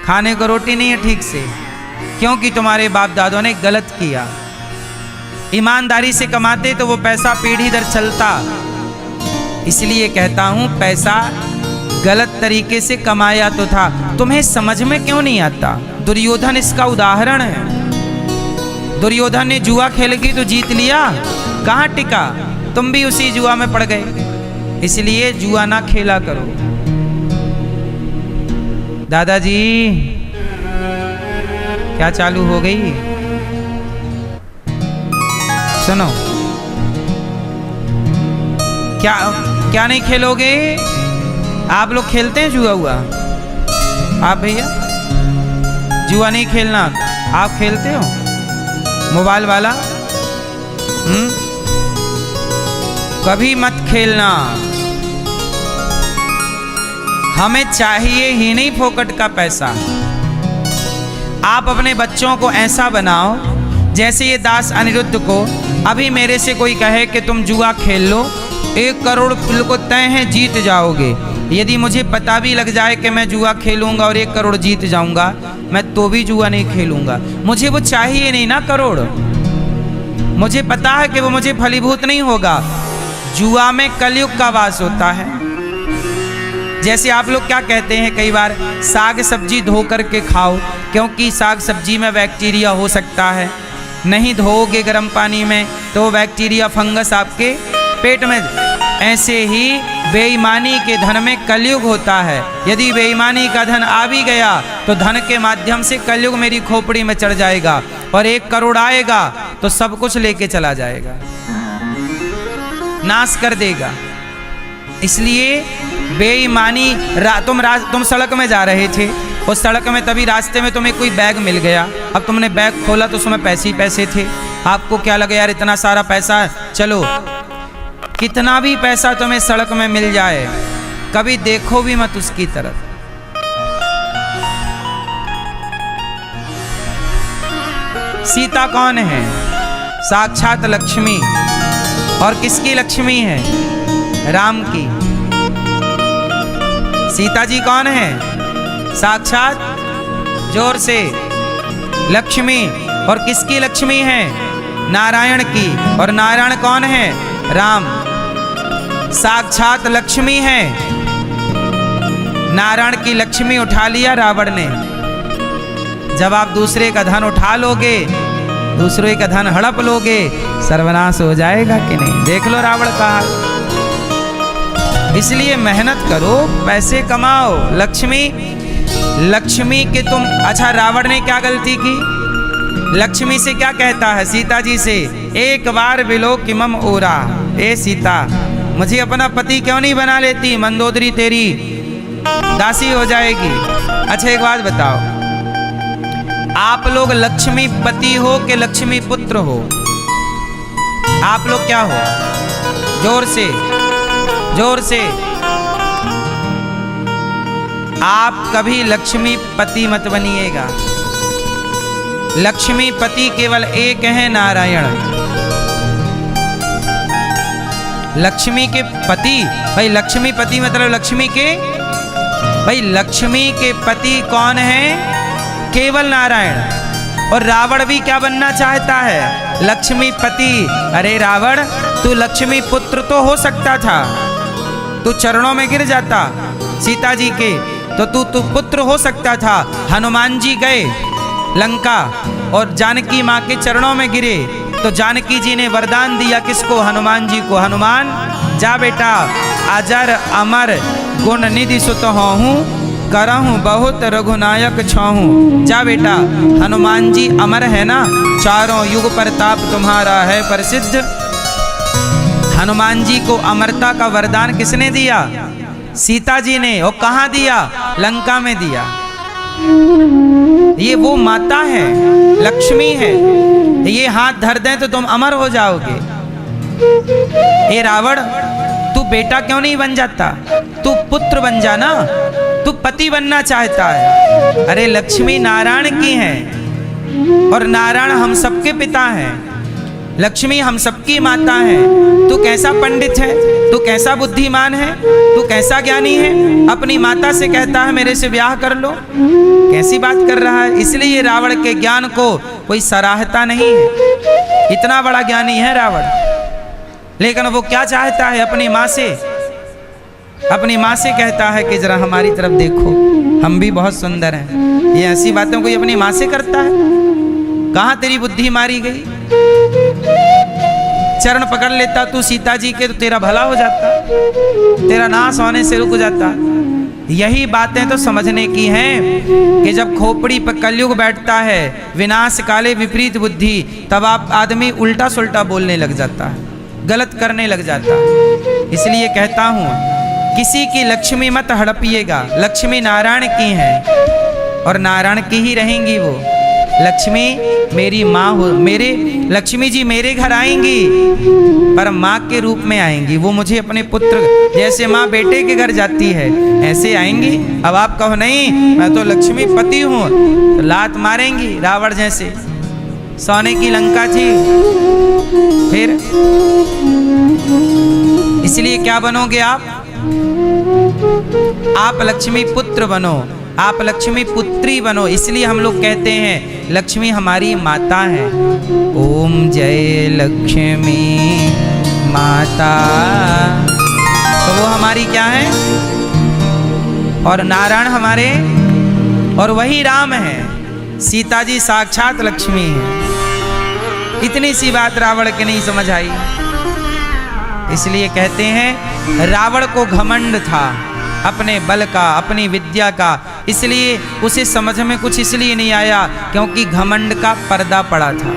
खाने को रोटी नहीं है ठीक से, क्योंकि तुम्हारे बाप दादों ने गलत किया। ईमानदारी से कमाते तो वो पैसा पीढ़ी दर चलता। इसलिए कहता हूं पैसा गलत तरीके से कमाया तो था, तुम्हें समझ में क्यों नहीं आता? दुर्योधन इसका उदाहरण है। दुर्योधन ने जुआ खेल के तो जीत लिया, कहां टिका? तुम भी उसी जुआ में पड़ गए। इसलिए जुआ ना खेला करो। दादाजी क्या चालू हो गई? सुनो, क्या नहीं खेलोगे? आप लोग खेलते हैं जुआ हुआ? आप भैया जुआ नहीं खेलना, आप खेलते हो? मोबाइल वाला कभी मत खेलना। हमें चाहिए ही नहीं फोकट का पैसा। आप अपने बच्चों को ऐसा बनाओ जैसे ये दास अनिरुद्ध को अभी मेरे से कोई कहे कि तुम जुआ खेल लो, 1 करोड़ बिल्कुल तय है जीत जाओगे। यदि मुझे पता भी लग जाए कि मैं जुआ खेलूंगा और 1 करोड़ जीत जाऊंगा, मैं तो भी जुआ नहीं खेलूंगा। मुझे वो चाहिए नहीं ना करोड़, मुझे पता है कि वो मुझे फलीभूत नहीं होगा। जुआ में कलयुग का वास होता है। जैसे आप लोग क्या कहते हैं कई बार, साग सब्जी धो करके खाओ, क्योंकि साग सब्जी में बैक्टीरिया हो सकता है। नहीं धोओगे गर्म पानी में तो बैक्टीरिया फंगस आपके पेट में। ऐसे ही बेईमानी के धन में कलयुग होता है। यदि बेईमानी का धन आ भी गया तो धन के माध्यम से कलयुग मेरी खोपड़ी में चढ़ जाएगा, और 1 करोड़ आएगा तो सब कुछ लेके चला जाएगा, नाश कर देगा। इसलिए बेईमानी तुम सड़क में जा रहे थे, उस सड़क में तभी रास्ते में तुम्हें कोई बैग मिल गया। अब तुमने बैग खोला तो उसमें पैसे ही पैसे थे। आपको क्या लगा यार इतना सारा पैसा, चलो कितना भी पैसा तुम्हें सड़क में मिल जाए कभी देखो भी मत उसकी तरफ। सीता कौन है? साक्षात लक्ष्मी। और किसकी लक्ष्मी है? राम की। सीता जी कौन है? साक्षात, जोर से, लक्ष्मी। और किसकी लक्ष्मी है? नारायण की। और नारायण कौन है? राम। साक्षात लक्ष्मी है। नारायण की लक्ष्मी उठा लिया रावण ने। जब आप दूसरे का धन उठा लोगे, दूसरे का धन हड़प लोगे, सर्वनाश हो जाएगा कि नहीं? देख लो रावण का हाल। इसलिए मेहनत करो, पैसे कमाओ। लक्ष्मी के तुम, अच्छा रावण ने क्या गलती की? लक्ष्मी से क्या कहता है? सीता जी से, एक बार विलो किमम ओरा। ए सीता, मुझे अपना पति क्यों नहीं बना लेती? मंदोदरी तेरी दासी हो जाएगी। अच्छा एक बात बताओ, आप लोग लक्ष्मी पति हो कि लक्ष्मी पुत्र हो? आप लोग क्या हो? जोर से, जोर से। आप कभी लक्ष्मी पति मत बनिएगा। लक्ष्मी पति केवल एक है, नारायण। लक्ष्मी के पति, भाई लक्ष्मी पति मतलब लक्ष्मी के, भाई लक्ष्मी के पति कौन है? केवल नारायण। और रावण भी क्या बनना चाहता है? लक्ष्मी पति। अरे रावण, तू लक्ष्मी पुत्र तो हो सकता था, तू चरणों में गिर जाता सीता जी के, तो तू पुत्र हो सकता था। हनुमान जी गए लंका और जानकी माँ के चरणों में गिरे, तो जानकी जी ने वरदान दिया किसको? हनुमान जी को। हनुमान जा बेटा, अजर अमर गुण निधि सुत होहूं, करहूं बहुत रघुनायक छाहूं। जा बेटा, हनुमान जी अमर है ना, चारों युग प्रताप तुम्हारा है प्रसिद्ध। हनुमान जी को अमरता का वरदान किसने दिया? सीता जी ने। और कहाँ दिया? लंका में दिया। ये वो माता है, लक्ष्मी है। ये हाथ धर दें तो तुम अमर हो जाओगे। ए रावण, तू बेटा क्यों नहीं बन जाता? तू पुत्र बन जाना। तू पति बनना चाहता है। अरे लक्ष्मी नारायण की है और नारायण हम सबके पिता हैं। लक्ष्मी हम सबकी माता है। तू कैसा पंडित है, तू कैसा बुद्धिमान है, तू कैसा ज्ञानी है, अपनी माता से कहता है मेरे से ब्याह कर लो। कैसी बात कर रहा है? इसलिए रावण के ज्ञान को कोई सराहता नहीं है। इतना बड़ा ज्ञानी है रावण, लेकिन वो क्या चाहता है? अपनी माँ से कहता है कि जरा हमारी तरफ देखो, हम भी बहुत सुंदर हैं। ये ऐसी बातों को अपनी माँ से करता है? कहाँ तेरी बुद्धि मारी गई? चरण पकड़ लेता तू सीता जी के तो तेरा भला हो जाता, तेरा नाश होने से रुक जाता। यही बातें तो समझने की हैं कि जब खोपड़ी पर कलयुग बैठता है, विनाश काले विपरीत बुद्धि, तब आप आदमी उल्टा सुल्टा बोलने लग जाता है, गलत करने लग जाता है। इसलिए कहता हूँ किसी की लक्ष्मी मत हड़पिएगा। लक्ष्मी नारायण की है और नारायण की ही रहेंगी वो। लक्ष्मी मेरी माँ हो, मेरे लक्ष्मी जी मेरे घर आएंगी पर माँ के रूप में आएंगी। वो मुझे अपने पुत्र, जैसे माँ बेटे के घर जाती है ऐसे आएंगी। अब आप कहो नहीं मैं तो लक्ष्मी पति हूँ, तो लात मारेंगी रावण जैसे। सोने की लंका थी। फिर इसलिए क्या बनोगे आप लक्ष्मी पुत्र बनो, आप लक्ष्मी पुत्री बनो। इसलिए हम लोग कहते हैं लक्ष्मी हमारी माता है। ओम जय लक्ष्मी माता, तो वो हमारी क्या है? और नारायण हमारे, और वही राम है। सीता जी साक्षात लक्ष्मी है। इतनी सी बात रावण के नहीं समझ आई। इसलिए कहते हैं रावण को घमंड था अपने बल का, अपनी विद्या का। इसलिए उसे समझ में कुछ इसलिए नहीं आया क्योंकि घमंड का पर्दा पड़ा था।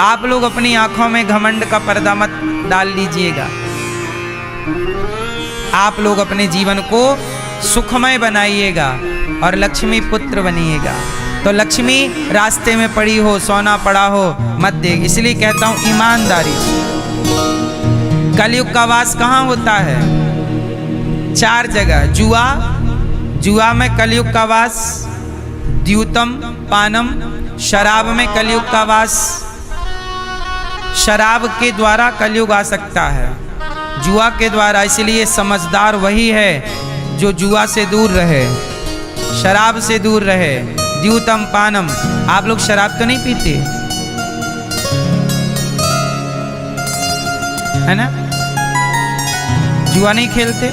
आप लोग अपनी आंखों में घमंड का पर्दा मत डाल लीजिएगा। आप लोग अपने जीवन को सुखमय बनाइएगा और लक्ष्मी पुत्र बनिएगा। तो लक्ष्मी रास्ते में पड़ी हो, सोना पड़ा हो मत दे। इसलिए कहता हूं ईमानदारी से। कलयुग का वास कहाँ होता है? 4 जगह। जुआ में कलयुग का वास, द्यूतम पानम, शराब में कलयुग का वास। शराब के द्वारा कलयुग आ सकता है, जुआ के द्वारा। इसलिए समझदार वही है जो जुआ से दूर रहे, शराब से दूर रहे। द्यूतम पानम, आप लोग शराब तो नहीं पीते है ना? जुआ नहीं खेलते?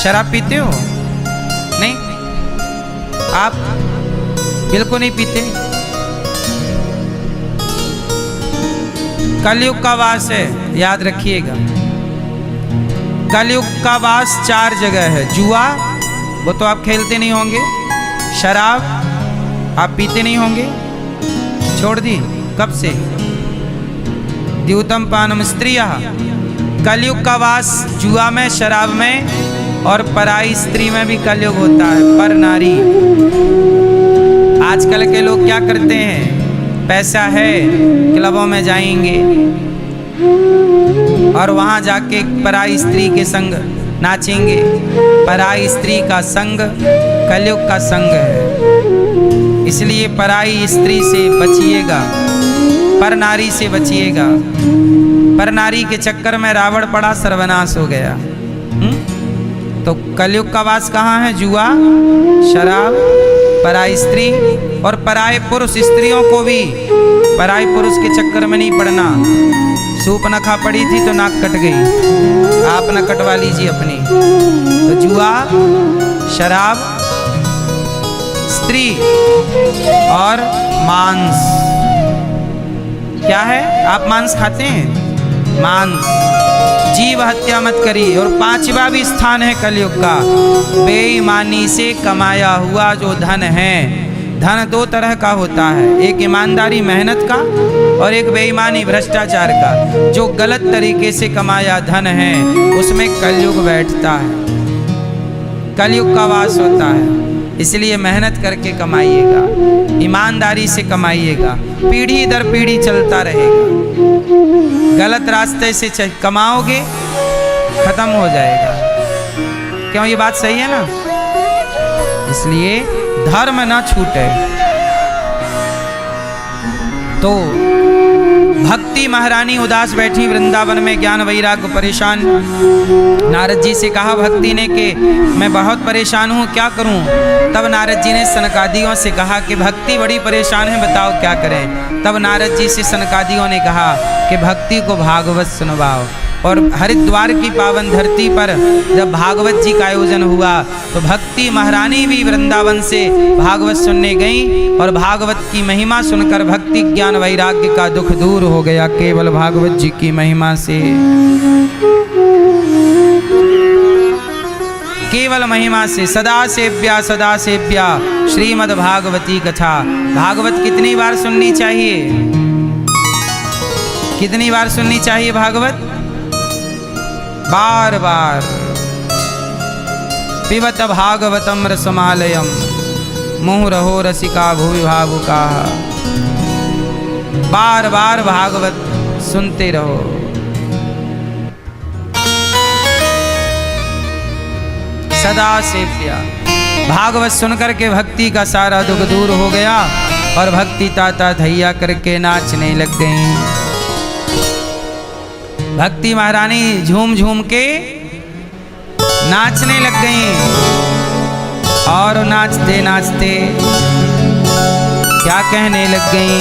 शराब पीते हो? नहीं, आप बिल्कुल नहीं पीते। कलयुग का वास है, याद रखिएगा। कलयुग का वास 4 जगह है। जुआ, वो तो आप खेलते नहीं होंगे। शराब आप पीते नहीं होंगे, छोड़ दी कब से। द्यूतम पानम स्त्रिया, कलयुग का वास जुआ में, शराब में और पराई स्त्री में भी कलयुग होता है। पर नारी, आजकल के लोग क्या करते हैं? पैसा है, क्लबों में जाएंगे और वहां जाके पराई स्त्री के संग नाचेंगे। पराई स्त्री का संग कलयुग का संग है। इसलिए पराई स्त्री से बचिएगा, पर नारी से बचिएगा। पर नारी के चक्कर में रावण पड़ा, सर्वनाश हो गया। तो कलयुग का वास कहाँ है? जुआ, शराब, पराई स्त्री और पराये पुरुष। स्त्रियों को भी पराये पुरुष के चक्कर में नहीं पड़ना। सूप न खा पड़ी थी तो नाक कट गई, आप न कटवा लीजिए अपनी। तो जुआ, शराब, स्त्री और मांस। क्या है? आप मांस खाते हैं? मांस। जीव हत्या मत करिए। और 5वां भी स्थान है कलयुग का, बेईमानी से कमाया हुआ जो धन है। धन 2 तरह का होता है, एक ईमानदारी मेहनत का और एक बेईमानी भ्रष्टाचार का। जो गलत तरीके से कमाया धन है उसमें कलयुग बैठता है, कलयुग का वास होता है। इसलिए मेहनत करके कमाइएगा, ईमानदारी से कमाइएगा, पीढ़ी दर पीढ़ी चलता रहेगा। गलत रास्ते से कमाओगे खत्म हो जाएगा। क्यों? ये बात सही है ना? इसलिए धर्म ना छूटे। तो भक्ति महारानी उदास बैठी वृंदावन में, ज्ञान वैराग्य परेशान। नारद जी से कहा भक्ति ने कि मैं बहुत परेशान हूँ, क्या करूँ? तब नारद जी ने सनकादियों से कहा कि भक्ति बड़ी परेशान है, बताओ क्या करें? तब नारद जी से सनकादियों ने कहा कि भक्ति को भागवत सुनवाओ। और हरिद्वार की पावन धरती पर जब भागवत जी का आयोजन हुआ तो भक्ति महारानी भी वृंदावन से भागवत सुनने गई और भागवत की महिमा सुनकर भक्ति ज्ञान वैराग्य का दुख दूर हो गया केवल भागवत जी की महिमा से। केवल महिमा से। सदा सेव्या श्रीमद् भागवती कथा। भागवत कितनी बार सुननी चाहिए? कितनी बार सुननी चाहिए भागवत? बार बार। पिबत भागवतम रसमालयम मुहुरहो रसिका भुवि भावुका। बार बार भागवत सुनते रहो। सदा सेव्या। भागवत सुनकर के भक्ति का सारा दुख दूर हो गया और भक्ति ताता थैया करके नाचने लग गई। भक्ति महारानी झूम झूम के नाचने लग गई और नाचते नाचते क्या कहने लग गई?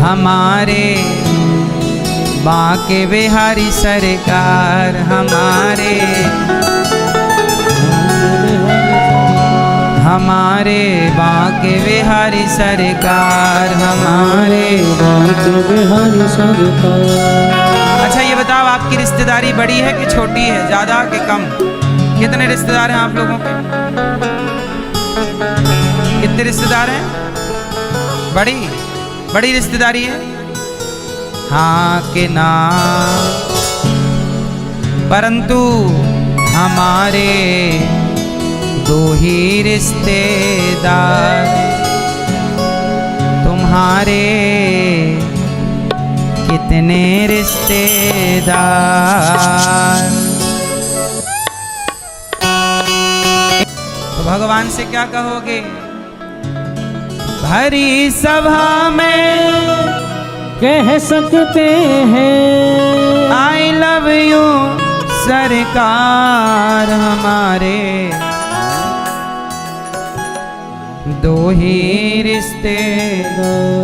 हमारे बांके बिहारी सरकार, हमारे बांके बिहारी सरकार, हमारे बांके बिहारी सरकार। अच्छा ये बताओ, आपकी रिश्तेदारी बड़ी है कि छोटी है, ज्यादा कि कम? कितने रिश्तेदार हैं आप लोगों के? कितने रिश्तेदार हैं? बड़ी रिश्तेदारी है? हाँ कि ना? परंतु हमारे 2 ही रिश्तेदार, तुम्हारे कितने रिश्तेदार? तो भगवान से क्या कहोगे? भरी सभा में कह सकते हैं आई लव यू सरकार, हमारे 2 ही रिश्तेदार।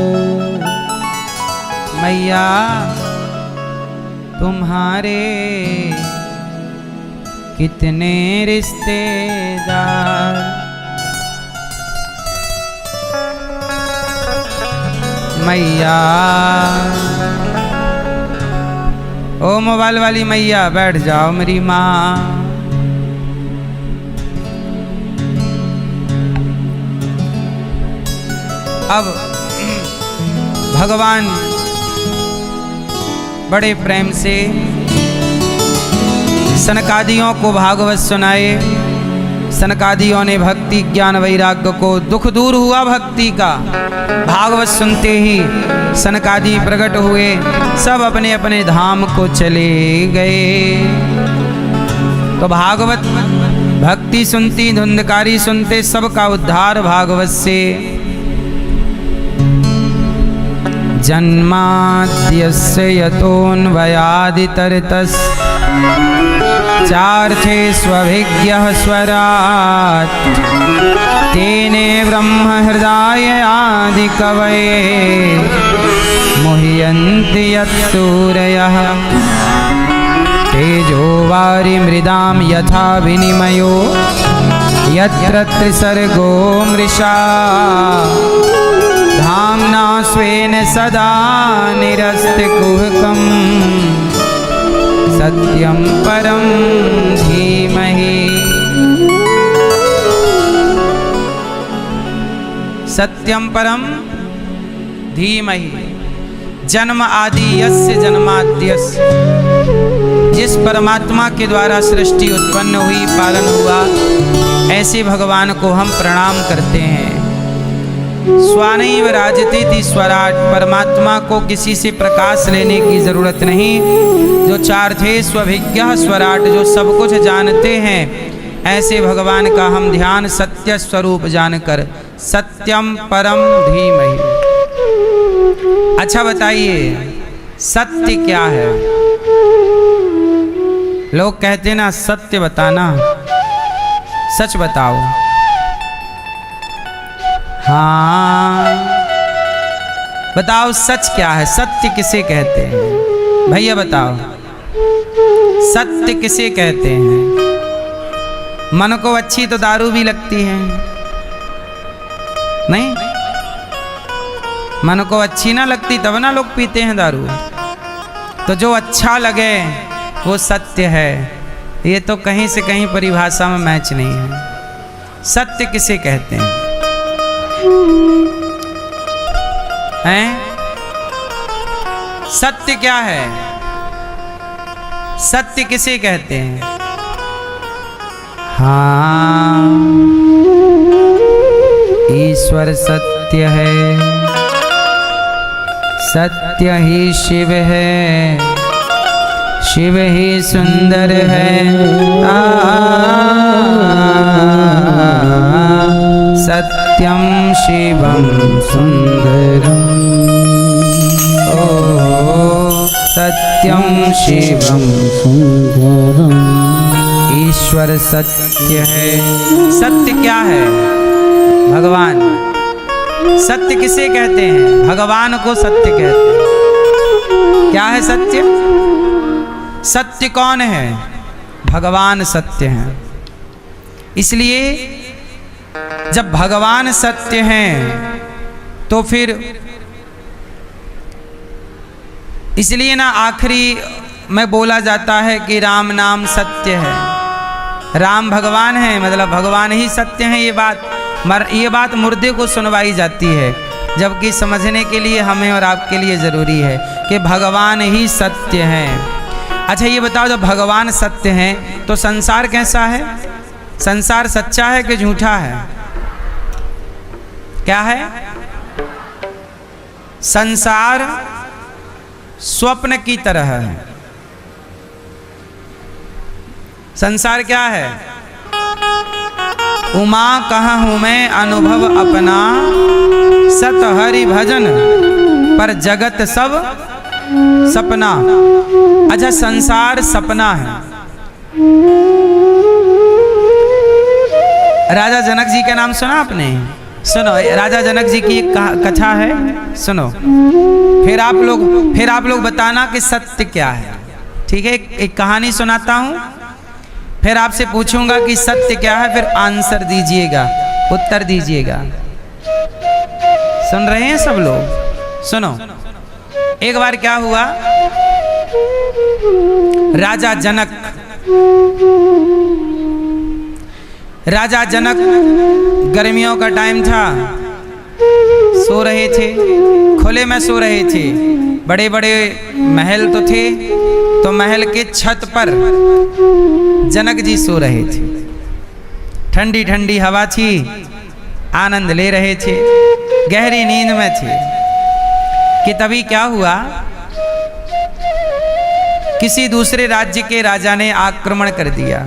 मैया तुम्हारे कितने रिश्तेदार? मैया ओ मोबाइल वाली मैया बैठ जाओ मेरी माँ। अब भगवान बड़े प्रेम से सनकादियों को भागवत सुनाए। सनकादियों ने भक्ति ज्ञान वैराग्य को, दुख दूर हुआ भक्ति का। भागवत सुनते ही सनकादि प्रकट हुए, सब अपने अपने धाम को चले गए। तो भागवत भक्ति सुनती, धुंधकारी सुनते, सबका उद्धार भागवत से। जन्माद्यस्य यतोऽन्वयादितरतस् चार्थे स्वभिज्ञः स्वराट् तेने ब्रह्म हृदय आदि कवये मुह्यन्ति यत्सूरयः तेजो वारि मृदां यथा विनिमयो यत्र त्रिसर्गो मृषा धाम्ना स्वेन सदा निरस्तकुहकम् सत्यं परं धीमहि। सत्यं परम धीमहि। जन्म आदि यस्य जन्माद्यस्य, जिस परमात्मा के द्वारा सृष्टि उत्पन्न हुई, पालन हुआ, ऐसे भगवान को हम प्रणाम करते हैं। स्वानैव राजतीति स्वराट, परमात्मा को किसी से प्रकाश लेने की जरूरत नहीं। जो चार्थे स्वभिज्ञः स्वराट, जो सब कुछ जानते हैं, ऐसे भगवान का हम ध्यान सत्य स्वरूप जानकर सत्यम परम धीमहि। अच्छा बताइए, सत्य क्या है? लोग कहते हैं ना, सत्य बताना, सच बताओ। हाँ बताओ, सच क्या है? सत्य किसे कहते हैं? भैया बताओ, सत्य किसे कहते हैं? मन को अच्छी तो दारू भी लगती है, नहीं? मन को अच्छी ना लगती तब ना लोग पीते हैं दारू। तो जो अच्छा लगे वो सत्य है। ये तो कहीं से कहीं परिभाषा में मैच नहीं है। सत्य किसे कहते हैं? हैं? सत्य क्या है? सत्य किसे कहते हैं? हाँ, ईश्वर सत्य है, सत्य ही शिव है, शिव ही सुंदर है। सत्यम शिवम सुंदरम, ओ सत्यम शिवम सुंदरम। ईश्वर सत्य है। सत्य क्या है? भगवान। सत्य किसे कहते हैं? भगवान को सत्य कहते हैं। क्या है सत्य? सत्य कौन है? भगवान सत्य है। इसलिए जब भगवान सत्य हैं तो फिर इसलिए ना आखिरी में बोला जाता है कि राम नाम सत्य है। राम भगवान है, मतलब भगवान ही सत्य है। ये बात मुर्दे को सुनवाई जाती है, जबकि समझने के लिए हमें और आपके लिए ज़रूरी है कि भगवान ही सत्य हैं। अच्छा ये बताओ, जब भगवान सत्य हैं तो संसार कैसा है? संसार सच्चा है कि झूठा है? क्या है? संसार स्वप्न की तरह है। संसार क्या है? उमा कहूँ मैं अनुभव अपना, सत हरि भजन पर जगत सब सपना। अच्छा संसार सपना है। राजा जनक जी का नाम सुना आपने? सुनो, राजा जनक जी की एक कथा है, सुनो। फिर आप लोग बताना कि सत्य क्या है। ठीक है, एक कहानी सुनाता हूँ, फिर आपसे पूछूंगा कि सत्य क्या है, फिर आंसर दीजिएगा, उत्तर दीजिएगा। सुन रहे हैं सब लोग? सुनो। एक बार क्या हुआ, राजा जनक गर्मियों का टाइम था, सो रहे थे, खुले में सो रहे थे। बड़े बड़े महल तो थे, तो महल के छत पर जनक जी सो रहे थे। ठंडी ठंडी हवा थी, आनंद ले रहे थे, गहरी नींद में थे कि तभी क्या हुआ, किसी दूसरे राज्य के राजा ने आक्रमण कर दिया।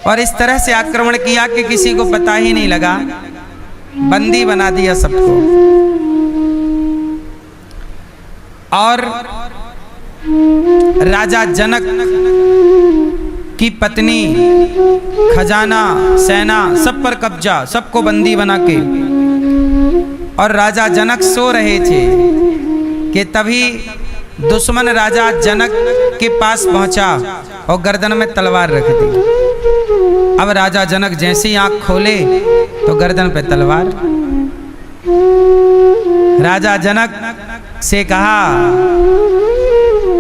और इस तरह से आक्रमण किया कि किसी को पता ही नहीं लगा, बंदी बना दिया सबको। और राजा जनक की पत्नी, खजाना, सेना सब पर कब्जा, सबको बंदी बना के। और राजा जनक सो रहे थे कि तभी दुश्मन राजा जनक के पास पहुंचा और गर्दन में तलवार रख दी। अब राजा जनक जैसे ही आंख खोले तो गर्दन पे तलवार। राजा जनक से कहा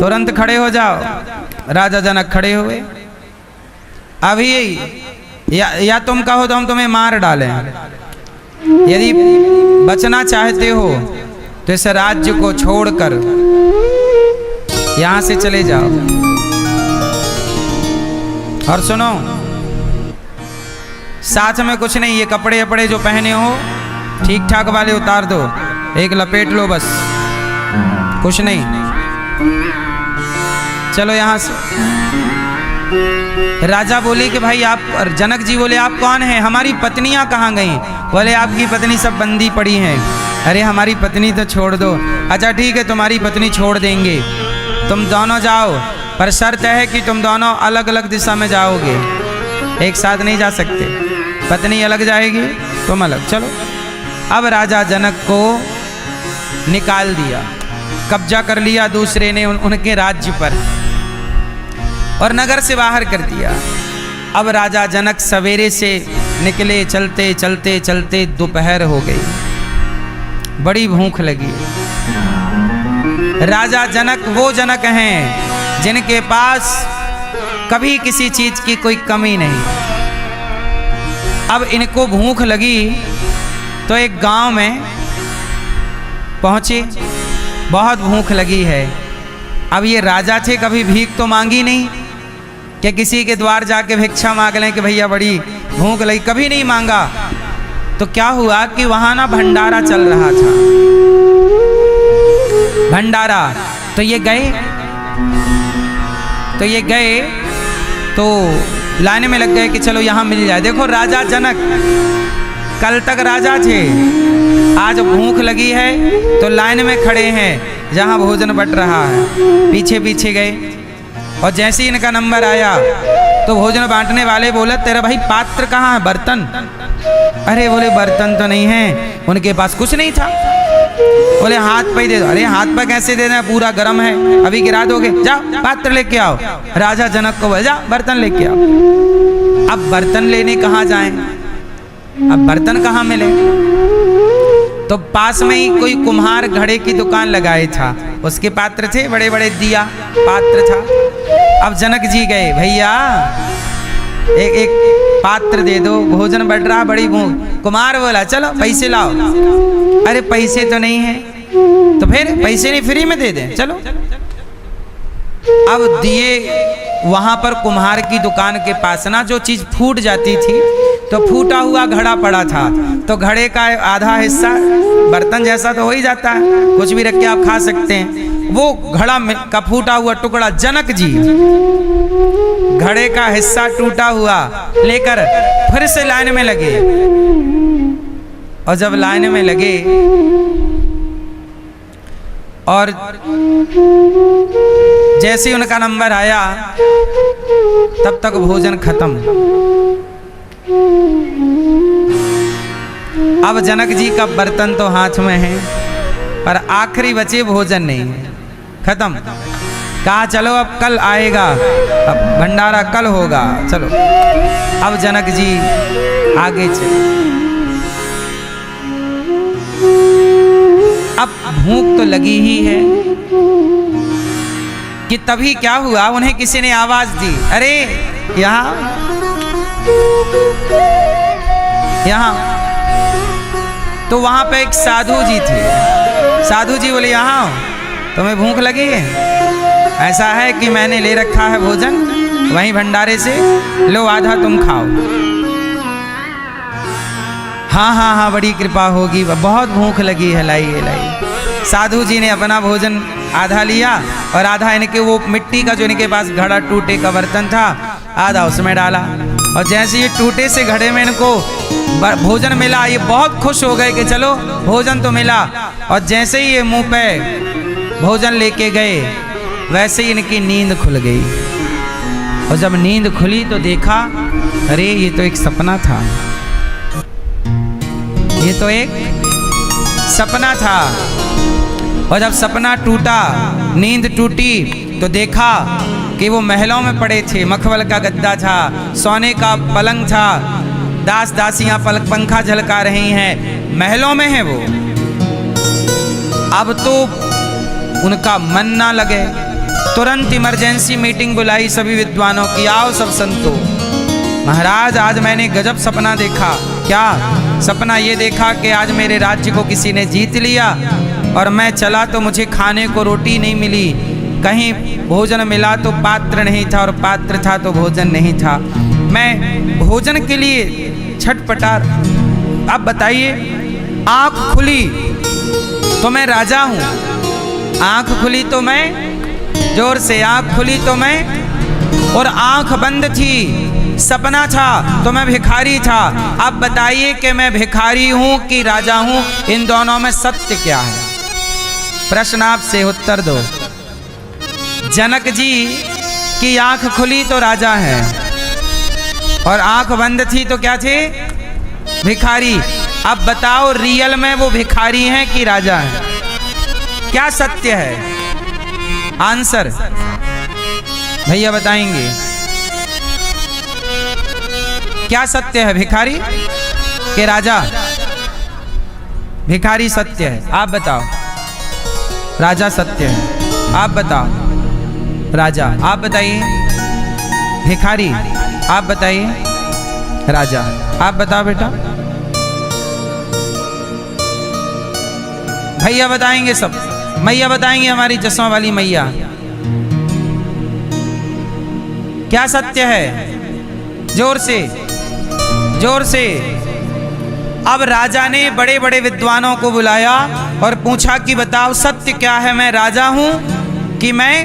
तुरंत खड़े हो जाओ। राजा जनक खड़े हुए। अभी या तुम कहो तो हम तुम्हें मार डालें, यदि बचना चाहते हो तो इस राज्य को छोड़कर यहां से चले जाओ। और सुनो, साथ में कुछ नहीं, ये कपड़े वपड़े जो पहने हो ठीक ठाक वाले उतार दो, एक लपेट लो बस, कुछ नहीं, चलो यहां से। राजा बोले कि भाई आप, और जनक जी बोले आप कौन हैं, हमारी पत्नियां कहाँ गई? बोले आपकी पत्नी सब बंदी पड़ी हैं। अरे हमारी पत्नी तो छोड़ दो। अच्छा ठीक है, तुम्हारी पत्नी छोड़ देंगे, तुम दोनों जाओ, पर शर्त है कि तुम दोनों अलग अलग दिशा में जाओगे, एक साथ नहीं जा सकते। पत्नी अलग जाएगी, तुम अलग, चलो। अब राजा जनक को निकाल दिया, कब्जा कर लिया दूसरे ने उनके राज्य पर और नगर से बाहर कर दिया। अब राजा जनक सवेरे से निकले, चलते चलते चलते दोपहर हो गई, बड़ी भूख लगी। राजा जनक वो जनक हैं जिनके पास कभी किसी चीज की कोई कमी नहीं। अब इनको भूख लगी तो एक गांव में पहुंचे, बहुत भूख लगी है। अब ये राजा थे, कभी भीख तो मांगी नहीं कि किसी के द्वार जाके भिक्षा मांग लें कि भैया बड़ी भूख लगी, कभी नहीं मांगा। तो क्या हुआ कि वहां ना भंडारा चल रहा था, भंडारा। तो ये गए तो लाइन में लग गए कि चलो यहाँ मिल जाए। देखो राजा जनक कल तक राजा थे, आज भूख लगी है तो लाइन में खड़े हैं जहाँ भोजन बट रहा है, पीछे पीछे गए। और जैसे ही इनका नंबर आया तो भोजन बांटने वाले बोले तेरा भाई पात्र कहाँ है, बर्तन? अरे बोले बर्तन तो नहीं है, उनके पास कुछ नहीं था। बोले हाथ पे दे दो। अरे हाथ पे कैसे देना है, पूरा गर्म है, अभी गिरा दोगे, जाओ पात्र लेके आओ। राजा जनक को बोले जा बर्तन लेके आओ। अब बर्तन लेने कहाँ जाएं, अब बर्तन कहाँ मिले? तो पास में ही कोई कुम्हार घड़े की दुकान लगाए था, उसके पात्र थे, बड़े बड़े दिया पात्र था। अब जनक जी गए, भैया एक पात्र दे दो, भोजन बढ़ रहा, बड़ी भूख। कुमार बोला चलो पैसे लाओ। अरे पैसे तो नहीं है। तो फिर पैसे नहीं, फ्री में दे दें, चलो। अब दिए वहां पर कुम्हार की दुकान के पास ना, जो चीज फूट जाती थी तो फूटा हुआ घड़ा पड़ा था, तो घड़े का आधा हिस्सा बर्तन जैसा तो हो ही जाता है, कुछ भी रख के आप खा सकते हैं। वो घड़ा का फूटा हुआ टुकड़ा जनक जी घड़े का हिस्सा टूटा हुआ लेकर फिर से लाइन में लगे। और जब लाइन में लगे और जैसे ही उनका नंबर आया तब तक भोजन खत्म। अब जनक जी का बर्तन तो हाथ में है पर आखिरी बचे भोजन नहीं है, खत्म। कहा चलो अब कल आएगा, अब भंडारा कल होगा, चलो। अब जनक जी आगे चले। अब भूख तो लगी ही है कि तभी क्या हुआ, उन्हें किसी ने आवाज दी, अरे यहाँ। तो वहां पे एक साधु जी थे। साधु जी बोले यहाँ तुम्हें भूख लगी है? ऐसा है कि मैंने ले रखा है भोजन वहीं भंडारे से, लो आधा तुम खाओ। हाँ हाँ हाँ बड़ी कृपा होगी, बहुत भूख लगी है, लाइए लाइए। साधु जी ने अपना भोजन आधा लिया और आधा इनके वो मिट्टी का जो इनके पास घड़ा टूटे का बर्तन था, आधा उसमें डाला। और जैसे ये टूटे से घड़े में इनको भोजन मिला, ये बहुत खुश हो गए कि चलो भोजन तो मिला। और जैसे ही ये मुंह पे भोजन लेके गए वैसे ही इनकी नींद खुल गई। और जब नींद खुली तो देखा, अरे ये तो एक सपना था, ये तो एक सपना था। और जब सपना टूटा, नींद टूटी, तो देखा कि वो महलों में पड़े थे, मखमल का गद्दा था, सोने का पलंग था, दास दासियां पलक पंखा झलका रही हैं, महलों में है वो। अब तो उनका मन ना लगे, तुरंत इमरजेंसी मीटिंग बुलाई सभी विद्वानों की, आओ सब संतो। महाराज आज मैंने गजब सपना देखा। क्या सपना? ये देखा कि आज मेरे राज्य को किसी ने जीत लिया और मैं चला तो मुझे खाने को रोटी नहीं मिली, कहीं भोजन मिला तो पात्र नहीं था और पात्र था तो भोजन नहीं था, मैं भोजन के लिए छटपटा। अब बताइए, आंख खुली तो मैं राजा हूं, आंख खुली तो मैं, जोर से, आंख खुली तो मैं, और आंख बंद थी, सपना था तो मैं भिखारी था। अब बताइए कि मैं भिखारी हूं कि राजा हूं, इन दोनों में सत्य क्या है? प्रश्न आपसे उत्तर दो। जनक जी की आंख खुली तो राजा है और आंख बंद थी तो क्या थे? भिखारी। अब बताओ रियल में वो भिखारी हैं कि राजा हैं? क्या सत्य है? आंसर भैया बताएंगे। क्या सत्य है, भिखारी के राजा? भिखारी सत्य है, आप बताओ। राजा सत्य है, आप बताओ। राजा, आप बताइए। भिखारी, आप बताइए। राजा, आप बताओ बेटा। भैया बताएंगे सब, मैया बताएंगे, हमारी चश्मा वाली मैया। क्या सत्य है? जोर से, जोर से। अब राजा ने बड़े बड़े विद्वानों को बुलाया और पूछा कि बताओ सत्य क्या है, मैं राजा हूं कि मैं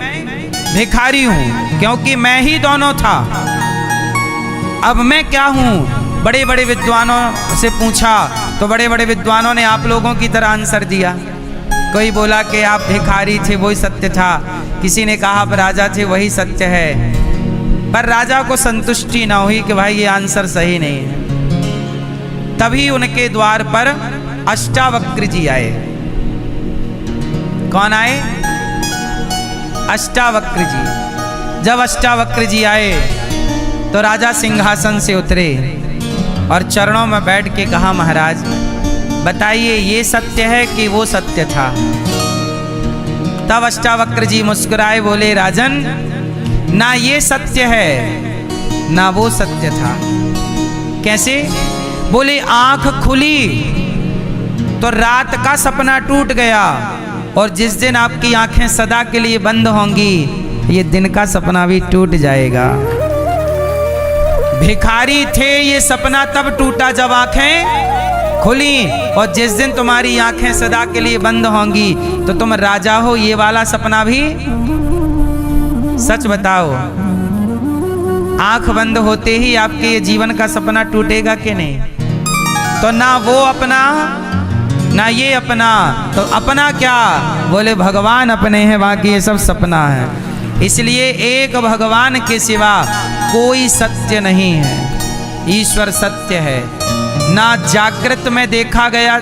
भिखारी हूं? क्योंकि मैं ही दोनों था। अब मैं क्या हूं? बड़े बड़े विद्वानों से पूछा तो बड़े बड़े विद्वानों ने आप लोगों की तरह आंसर दिया। कोई बोला कि आप भिखारी थे, वही सत्य था। किसी ने कहा आप राजा थे, वही सत्य है। पर राजा को संतुष्टि ना हुई कि भाई ये आंसर सही नहीं है। तभी उनके द्वार पर अष्टावक्र जी आए। कौन आए? अष्टावक्र जी। जब अष्टावक्र जी आए तो राजा सिंहासन से उतरे और चरणों में बैठ के कहा, महाराज बताइए ये सत्य है कि वो सत्य था? तब अष्टावक्र जी मुस्कुराए, बोले, राजन ना ये सत्य है ना वो सत्य था। कैसे? बोले, आंख खुली तो रात का सपना टूट गया और जिस दिन आपकी आंखें सदा के लिए बंद होंगी ये दिन का सपना भी टूट जाएगा। भिखारी थे, ये सपना तब टूटा जब आंखें खुली, और जिस दिन तुम्हारी आंखें सदा के लिए बंद होंगी तो तुम राजा हो, ये वाला सपना भी। सच बताओ, आंख बंद होते ही आपके ये जीवन का सपना टूटेगा कि नहीं? तो ना वो अपना ना ये अपना, तो अपना क्या? बोले भगवान अपने हैं, बाकी ये सब सपना है। इसलिए एक भगवान के सिवा कोई सत्य नहीं है। ईश्वर सत्य है। ना जागृत में देखा गया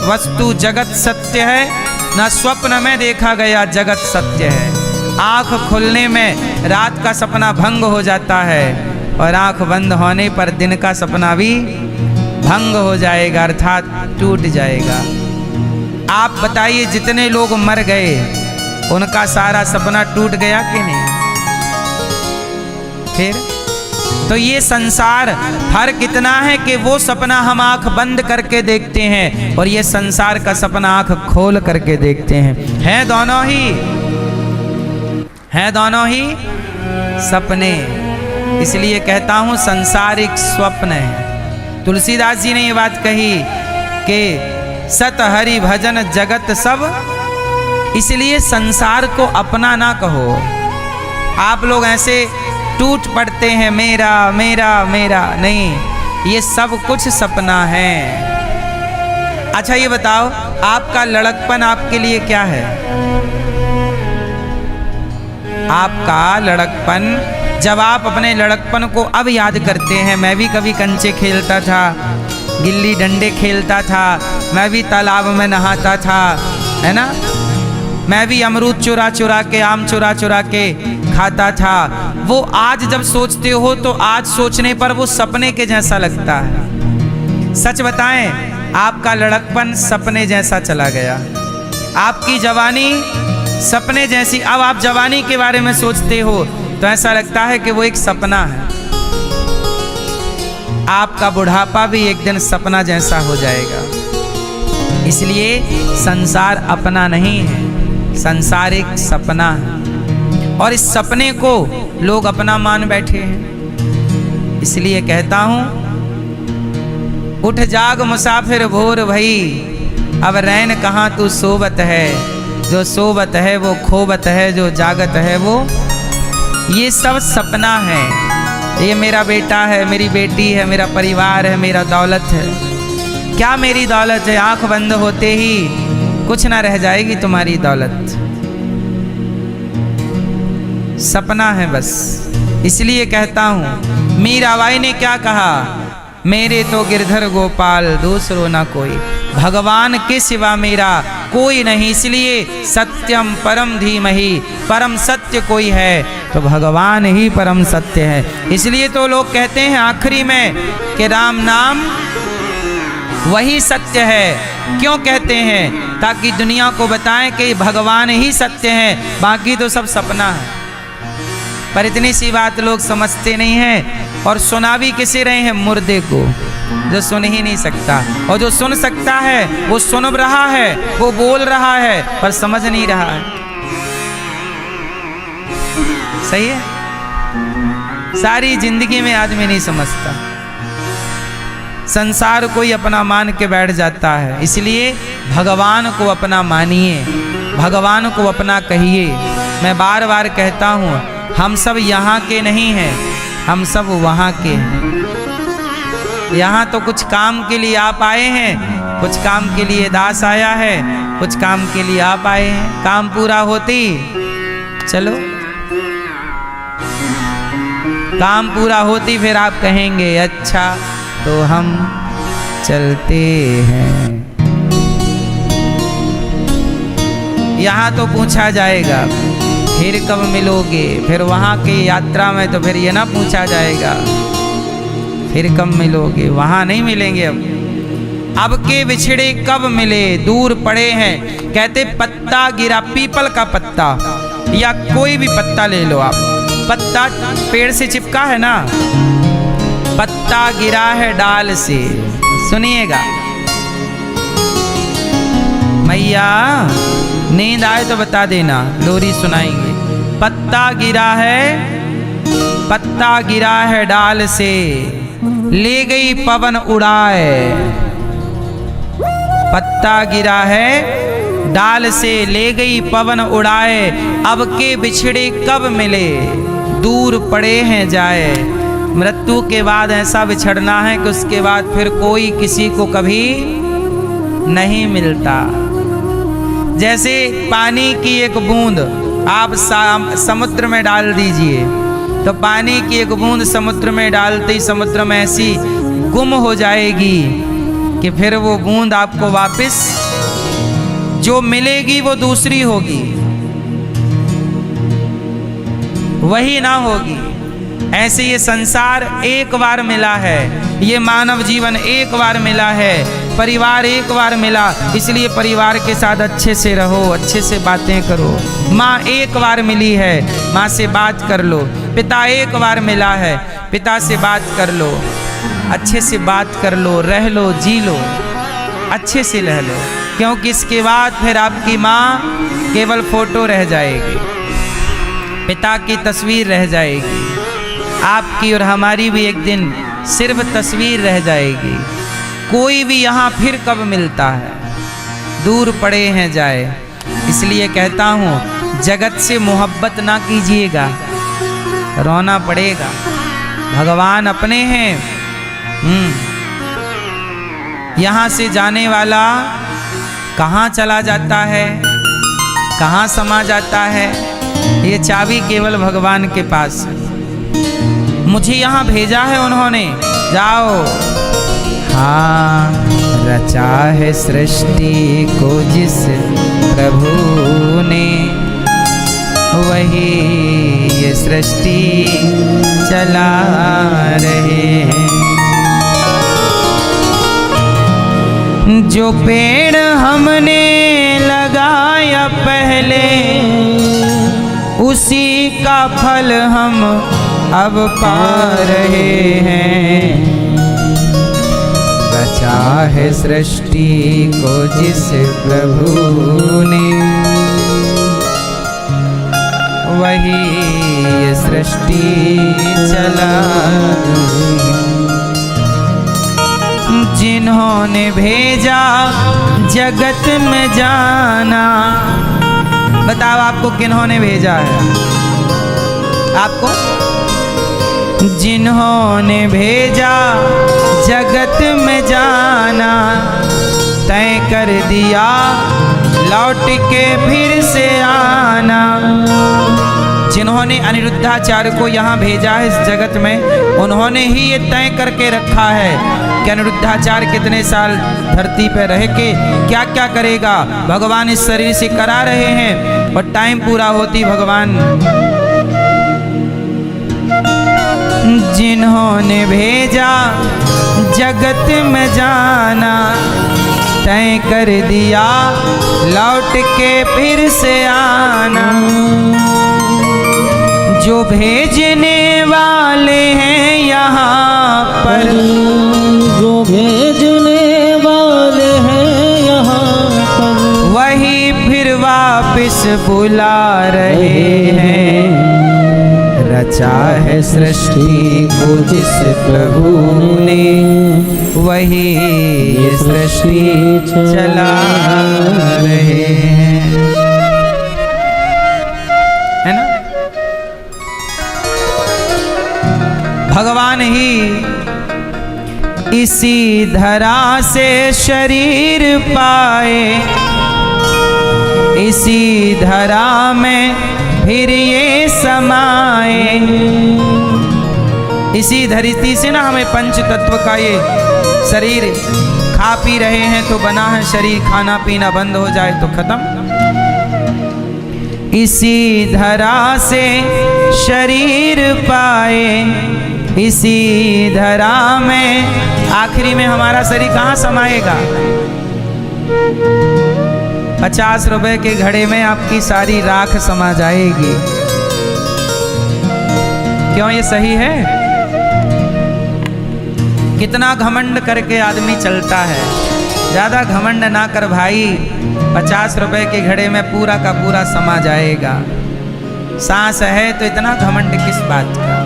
वस्तु जगत सत्य है, ना स्वप्न में देखा गया जगत सत्य है। आंख खुलने में रात का सपना भंग हो जाता है और आंख बंद होने पर दिन का सपना भी भंग हो जाएगा, अर्थात टूट जाएगा। आप बताइए, जितने लोग मर गए उनका सारा सपना टूट गया कि नहीं? फिर तो ये संसार फर्क इतना है कि वो सपना हम आंख बंद करके देखते हैं और ये संसार का सपना आंख खोल करके देखते हैं। है दोनों ही सपने। इसलिए कहता हूं संसार एक स्वप्न है। तुलसीदास जी ने ये बात कही कि सत हरि भजन जगत सब, इसलिए संसार को अपना ना कहो। आप लोग ऐसे टूट पड़ते हैं, मेरा मेरा मेरा, नहीं, ये सब कुछ सपना है। अच्छा ये बताओ, आपका लड़कपन आपके लिए क्या है? आपका लड़कपन, जब आप अपने लड़कपन को अब याद करते हैं, मैं भी कभी कंचे खेलता था, गिल्ली डंडे खेलता था, मैं भी तालाब में नहाता था, है ना? मैं भी अमरूद चुरा चुरा के, आम चुरा चुरा के खाता था। वो आज जब सोचते हो तो आज सोचने पर वो सपने के जैसा लगता है। सच बताएं, आपका लड़कपन सपने जैसा चला गया, आपकी जवानी सपने जैसी। अब आप जवानी के बारे में सोचते हो तो ऐसा लगता है कि वो एक सपना है। आपका बुढ़ापा भी एक दिन सपना जैसा हो जाएगा। इसलिए संसार अपना नहीं है, संसार एक सपना है और इस सपने को लोग अपना मान बैठे हैं। इसलिए कहता हूं, उठ जाग मुसाफिर भोर भई, अब रैन कहाँ तू सोबत है। जो सोबत है वो खोबत है, जो जागत है वो, ये सब सपना है। ये मेरा बेटा है, मेरी बेटी है, मेरा परिवार है, मेरा दौलत है। क्या मेरी दौलत है? आंख बंद होते ही कुछ ना रह जाएगी तुम्हारी दौलत। सपना है बस। इसलिए कहता हूं, मीराबाई ने क्या कहा, मेरे तो गिरधर गोपाल दूसरो ना कोई, भगवान के सिवा मेरा कोई नहीं। इसलिए सत्यम परम धीमहि, परम सत्य कोई है तो भगवान ही परम सत्य है। इसलिए तो लोग कहते हैं आखिरी में कि राम नाम वही सत्य है। क्यों कहते हैं? ताकि दुनिया को बताएं कि भगवान ही सत्य है, बाकी तो सब सपना है। पर इतनी सी बात लोग समझते नहीं हैं और सुना भी किसे रहे हैं? मुर्दे को, जो सुन ही नहीं सकता। और जो सुन सकता है वो सुन रहा है, वो बोल रहा है पर समझ नहीं रहा है। सही है? सारी जिंदगी में आदमी नहीं समझता, संसार को ही अपना मान के बैठ जाता है। इसलिए भगवान को अपना मानिए, भगवान को अपना कहिए। मैं बार बार कहता हूँ, हम सब यहाँ के नहीं हैं, हम सब वहाँ के हैं। यहाँ तो कुछ काम के लिए आप आए हैं, कुछ काम के लिए दास आया है, कुछ काम के लिए आप आए हैं। काम पूरा होती चलो, काम पूरा होती फिर आप कहेंगे अच्छा तो हम चलते हैं। यहाँ तो पूछा जाएगा फिर कब मिलोगे, फिर वहाँ की यात्रा में तो फिर ये ना पूछा जाएगा फिर कब मिलोगे, वहाँ नहीं मिलेंगे। अब के बिछड़े कब मिले, दूर पड़े हैं। कहते पत्ता गिरा, पीपल का पत्ता या कोई भी पत्ता ले लो आप, पत्ता पेड़ से चिपका है ना, पत्ता गिरा है डाल से। सुनिएगा मैया, नींद आए तो बता देना, लोरी सुनाएंगे। पत्ता गिरा है डाल से, ले गई पवन उड़ाए। पत्ता गिरा है डाल से, ले गई पवन उड़ाए। अब के बिछड़े कब मिले, दूर पड़े हैं जाए। मृत्यु के बाद ऐसा बिछड़ना है कि उसके बाद फिर कोई किसी को कभी नहीं मिलता। जैसे पानी की एक बूंद आप समुद्र में डाल दीजिए, तो पानी की एक बूंद समुद्र में डालते ही समुद्र में ऐसी गुम हो जाएगी कि फिर वो बूंद आपको वापस जो मिलेगी वो दूसरी होगी, वही ना होगी। ऐसे ये संसार एक बार मिला है, ये मानव जीवन एक बार मिला है, परिवार एक बार मिला। इसलिए परिवार के साथ अच्छे से रहो, अच्छे से बातें करो। माँ एक बार मिली है, माँ से बात कर लो। पिता एक बार मिला है, पिता से बात कर लो, अच्छे से बात कर लो, रह लो, जी लो, अच्छे से रह लो। क्योंकि इसके बाद फिर आपकी माँ केवल फोटो रह जाएगी, पिता की तस्वीर रह जाएगी, आपकी और हमारी भी एक दिन सिर्फ तस्वीर रह जाएगी। कोई भी यहाँ फिर कब मिलता है, दूर पड़े हैं जाए। इसलिए कहता हूँ जगत से मोहब्बत ना कीजिएगा, रोना पड़ेगा। भगवान अपने हैं। यहाँ से जाने वाला कहाँ चला जाता है, कहाँ समा जाता है, ये चाबी केवल भगवान के पास है। मुझे यहाँ भेजा है उन्होंने, जाओ। हाँ, रचा है सृष्टि को जिस प्रभु ने, वही ये सृष्टि चला रहे हैं। जो पेड़ हमने लगाया पहले, उसी का फल हम अब पा रहे हैं। रचा है सृष्टि को जिस प्रभु ने, वही ये सृष्टि चला। जिन्होंने भेजा जगत में जाना, बताओ आपको किन्होंने भेजा है? आपको जिन्होंने भेजा जगत में जाना, तय कर दिया लौट के फिर से आना। जिन्होंने अनिरुद्धाचार्य को यहाँ भेजा है इस जगत में, उन्होंने ही ये तय करके रखा है कि अनिरुद्धाचार्य कितने साल धरती पर रह के क्या क्या करेगा। भगवान इस शरीर से करा रहे हैं और टाइम पूरा होती भगवान। जिन्होंने भेजा जगत में जाना, तय कर दिया लौट के फिर से आना। जो भेजने वाले हैं यहाँ पर, जो भेजने वाले हैं यहाँ पर, वही फिर वापस बुला रहे हैं। रचा है सृष्टि को जिस प्रभु ने, वही ये सृष्टि चला रहे हैं। है ना? भगवान ही इसी धरा से शरीर पाए, इसी धरा में फिर ये समाए। इसी धरती से ना हमें पंच तत्व का ये शरीर, खा पी रहे हैं तो बना है शरीर, खाना पीना बंद हो जाए तो खत्म। इसी धरा से शरीर पाए, इसी धरा में आखिरी में हमारा शरीर कहाँ समाएगा? 50 रुपए के घड़े में आपकी सारी राख समा जाएगी। क्यों ये सही है? कितना घमंड करके आदमी चलता है। ज्यादा घमंड ना कर भाई, 50 रुपए के घड़े में पूरा का पूरा समा जाएगा। सांस है तो इतना घमंड किस बात का?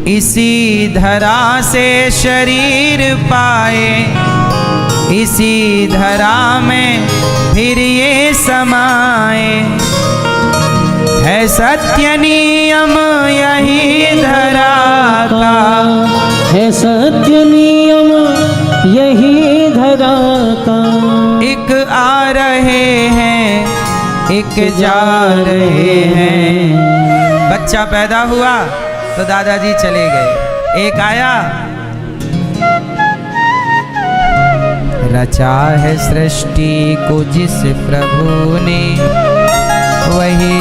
इसी धरा से शरीर पाए, इसी धरा में फिर ये समाए। है सत्य नियम यही धरा का, है सत्य नियम यही धरा का। एक आ रहे हैं, एक जा रहे हैं। बच्चा पैदा हुआ तो दादाजी चले गए, एक आया। रचा है सृष्टि को जिस प्रभु ने, वही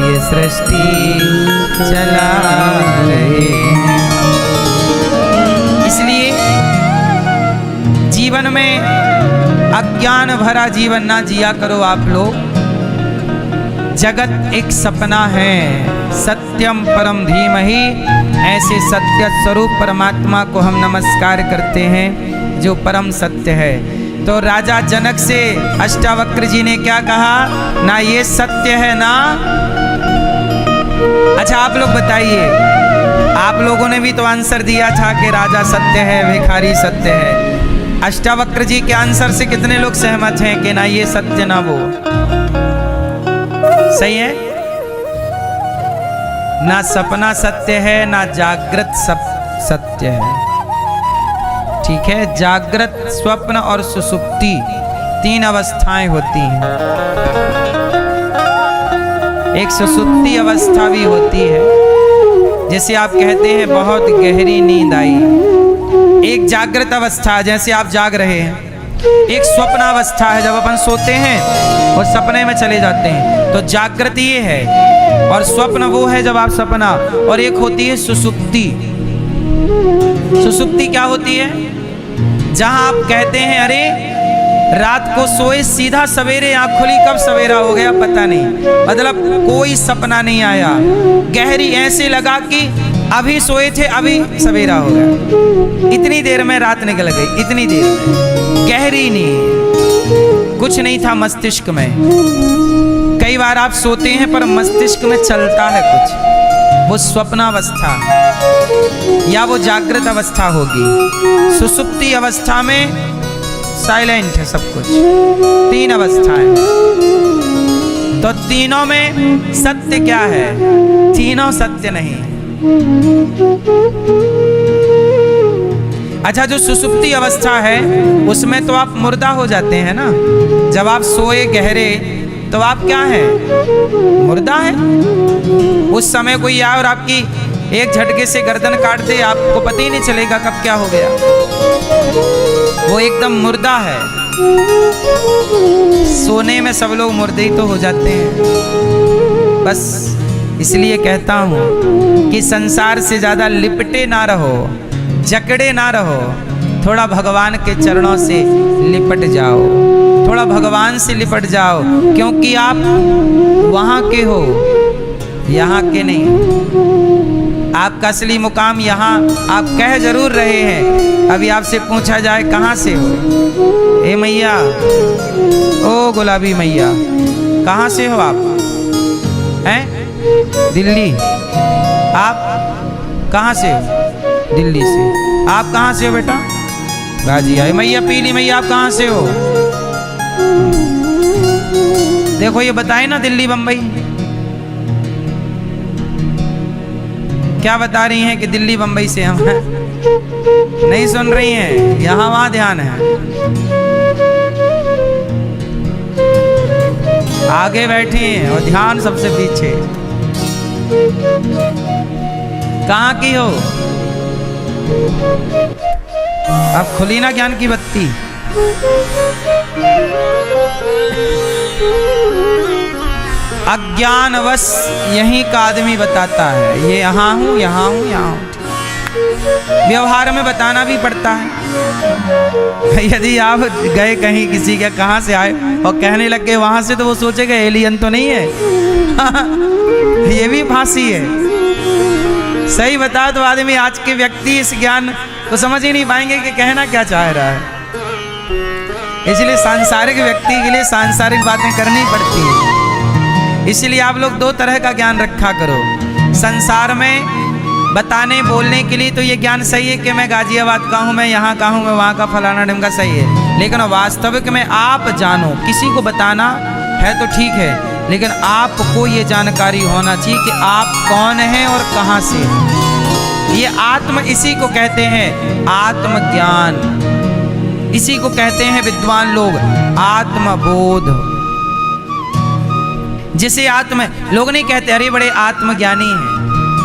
ये सृष्टि चला रहे हैं। इसलिए जीवन में अज्ञान भरा जीवन ना जिया करो आप लोग। जगत एक सपना है, सत्यम परम धीमहि। ऐसे सत्य स्वरूप परमात्मा को हम नमस्कार करते हैं जो परम सत्य है। तो राजा जनक से अष्टावक्र जी ने क्या कहा? ना ये सत्य है ना। अच्छा आप लोग बताइए, आप लोगों ने भी तो आंसर दिया था कि राजा सत्य है, भिखारी सत्य है। अष्टावक्र जी के आंसर से कितने लोग सहमत हैं कि ना ये सत्य ना वो? सही है ना? सपना सत्य है ना जागृत सत्य है। ठीक है, जागृत, स्वप्न और सुसुप्ति 3 अवस्थाएं होती हैं। एक सुसुप्ति अवस्था भी होती है, जैसे आप कहते हैं बहुत गहरी नींद आई। एक जागृत अवस्था, जैसे आप जाग रहे हैं। एक स्वप्नावस्था है, जब अपन सोते हैं और सपने में चले जाते हैं, तो जागृति ये है, और स्वप्न वो है जब आप सपना, और एक होती है सुसुप्ति। सुसुप्ति क्या होती है? जहां आप कहते हैं अरे रात को सोए, सीधा सवेरे आँख खुली, कब सवेरा हो गया पता नहीं, मतलब कोई सपना नहीं आया, गहरी ऐसे लगा कि अभी सोए थे अभी सवेरा हो गया, इतनी देर में रात निकल गई, इतनी देर में गहरी नींद, कुछ नहीं था मस्तिष्क में। कई बार आप सोते हैं पर मस्तिष्क में चलता है कुछ, वो स्वप्नावस्था या वो जागृत अवस्था होगी। सुसुप्ति अवस्था में साइलेंट है सब कुछ। तीन अवस्थाएं, तो तीनों में सत्य क्या है? तीनों सत्य नहीं। अच्छा, जो सुसुप्ति अवस्था है उसमें तो आप मुर्दा हो जाते हैं ना। जब आप सोए गहरे तो आप क्या हैं? मुर्दा है। उस समय कोई आए और आपकी एक झटके से गर्दन काट दे, आपको पता ही नहीं चलेगा कब क्या हो गया, वो एकदम मुर्दा है। सोने में सब लोग मुर्दे ही तो हो जाते हैं। बस इसलिए कहता हूं कि संसार से ज्यादा लिपटे ना रहो, जकड़े ना रहो, थोड़ा भगवान के चरणों से लिपट जाओ, थोड़ा भगवान से लिपट जाओ, क्योंकि आप वहां के हो, यहाँ के नहीं। आपका असली मुकाम यहाँ, आप कह जरूर रहे हैं। अभी आपसे पूछा जाए कहाँ से हो, ए मैया, ओ गुलाबी मैया, कहाँ से हो आप? हैं? दिल्ली। आप कहाँ से हो? दिल्ली से। आप कहाँ से हो बेटा? गाजी आए। मैया पीली मैया, आप कहाँ से हो? देखो ये बताए ना, दिल्ली बम्बई। क्या बता रही हैं कि दिल्ली बम्बई से हम हैं? नहीं सुन रही हैं, यहाँ वहाँ ध्यान है। आगे बैठी हैं और ध्यान सबसे पीछे। कहाँ की हो? अब खुली ना ज्ञान की बत्ती। अज्ञानवश यहीं का आदमी बताता है, ये यहाँ हूँ, यहाँ हूँ, यहाँ हूँ। व्यवहार में बताना भी पड़ता है। यदि आप गए कहीं किसी के, कहाँ से आए, और कहने लग गए वहां से, तो वो सोचेगा एलियन तो नहीं है। ये भी फांसी है। सही बता तो आदमी, आज के व्यक्ति इस ज्ञान को समझ ही नहीं पाएंगे कि कहना क्या चाह रहा है। इसलिए सांसारिक व्यक्ति के लिए सांसारिक बातें करनी पड़ती है। इसलिए आप लोग दो तरह का ज्ञान रखा करो। संसार में बताने बोलने के लिए तो ये ज्ञान सही है कि मैं गाजियाबाद का हूँ, मैं यहाँ का हूँ, मैं वहाँ का, फलाना ढिमका, सही है। लेकिन वास्तविक में आप जानो, किसी को बताना है तो ठीक है, लेकिन आपको ये जानकारी होना चाहिए कि आप कौन हैं और कहाँ से हैं। ये आत्म, इसी को कहते हैं आत्मज्ञान, इसी को कहते हैं विद्वान लोग आत्मबोध। जिसे आत्म, लोग नहीं कहते अरे बड़े आत्मज्ञानी हैं।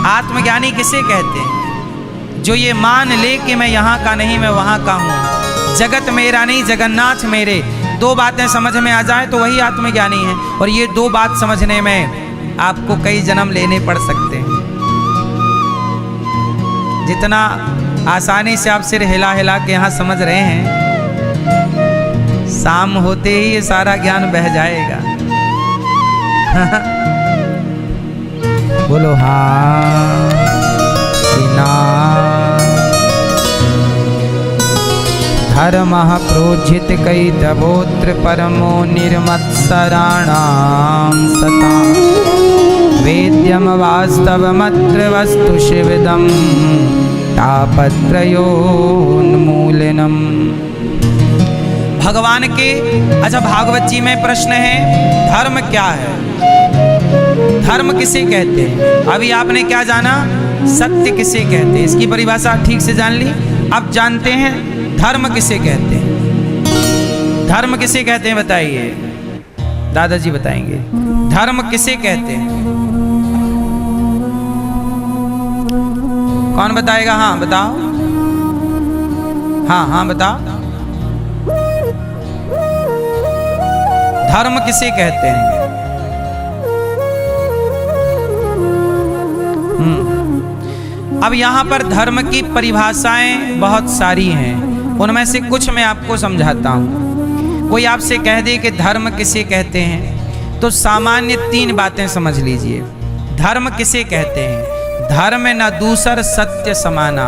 आत्मज्ञानी किसे कहते हैं? जो ये मान ले कि मैं यहाँ का नहीं, मैं वहाँ का हूँ, जगत मेरा नहीं जगन्नाथ मेरे। दो बातें समझ में आ जाए तो वही आत्मज्ञानी है। और ये दो बात समझने में आपको कई जन्म लेने पड़ सकते हैं। जितना आसानी से आप सिर हिला हिला के यहाँ समझ रहे हैं, शाम होते ही ये सारा ज्ञान बह जाएगा। बोलो हाँ ना। धर्म प्रोजित कई तवोत्र परमो निर्मत्सराणां सता वेद्यम वास्तवमत्र वस्तु शिवदम तापत्रयोन्मूलनम। भगवान के, अच्छा भागवत जी में प्रश्न है, धर्म क्या है? धर्म किसे कहते हैं? अभी आपने क्या जाना? सत्य किसे कहते हैं, इसकी परिभाषा ठीक से जान ली। अब जानते हैं धर्म किसे कहते हैं। धर्म किसे कहते हैं बताइए, दादाजी बताएंगे। धर्म किसे कहते हैं? कौन बताएगा? हाँ बताओ, हाँ हाँ बताओ। धर्म किसे कहते हैं? अब यहां पर धर्म की परिभाषाएं बहुत सारी हैं, उनमें से कुछ मैं आपको समझाता हूं। कोई आपसे कह दे कि धर्म किसे कहते हैं, तो सामान्य 3 बातें समझ लीजिए। धर्म किसे कहते हैं? धर्म न दूसर सत्य समाना,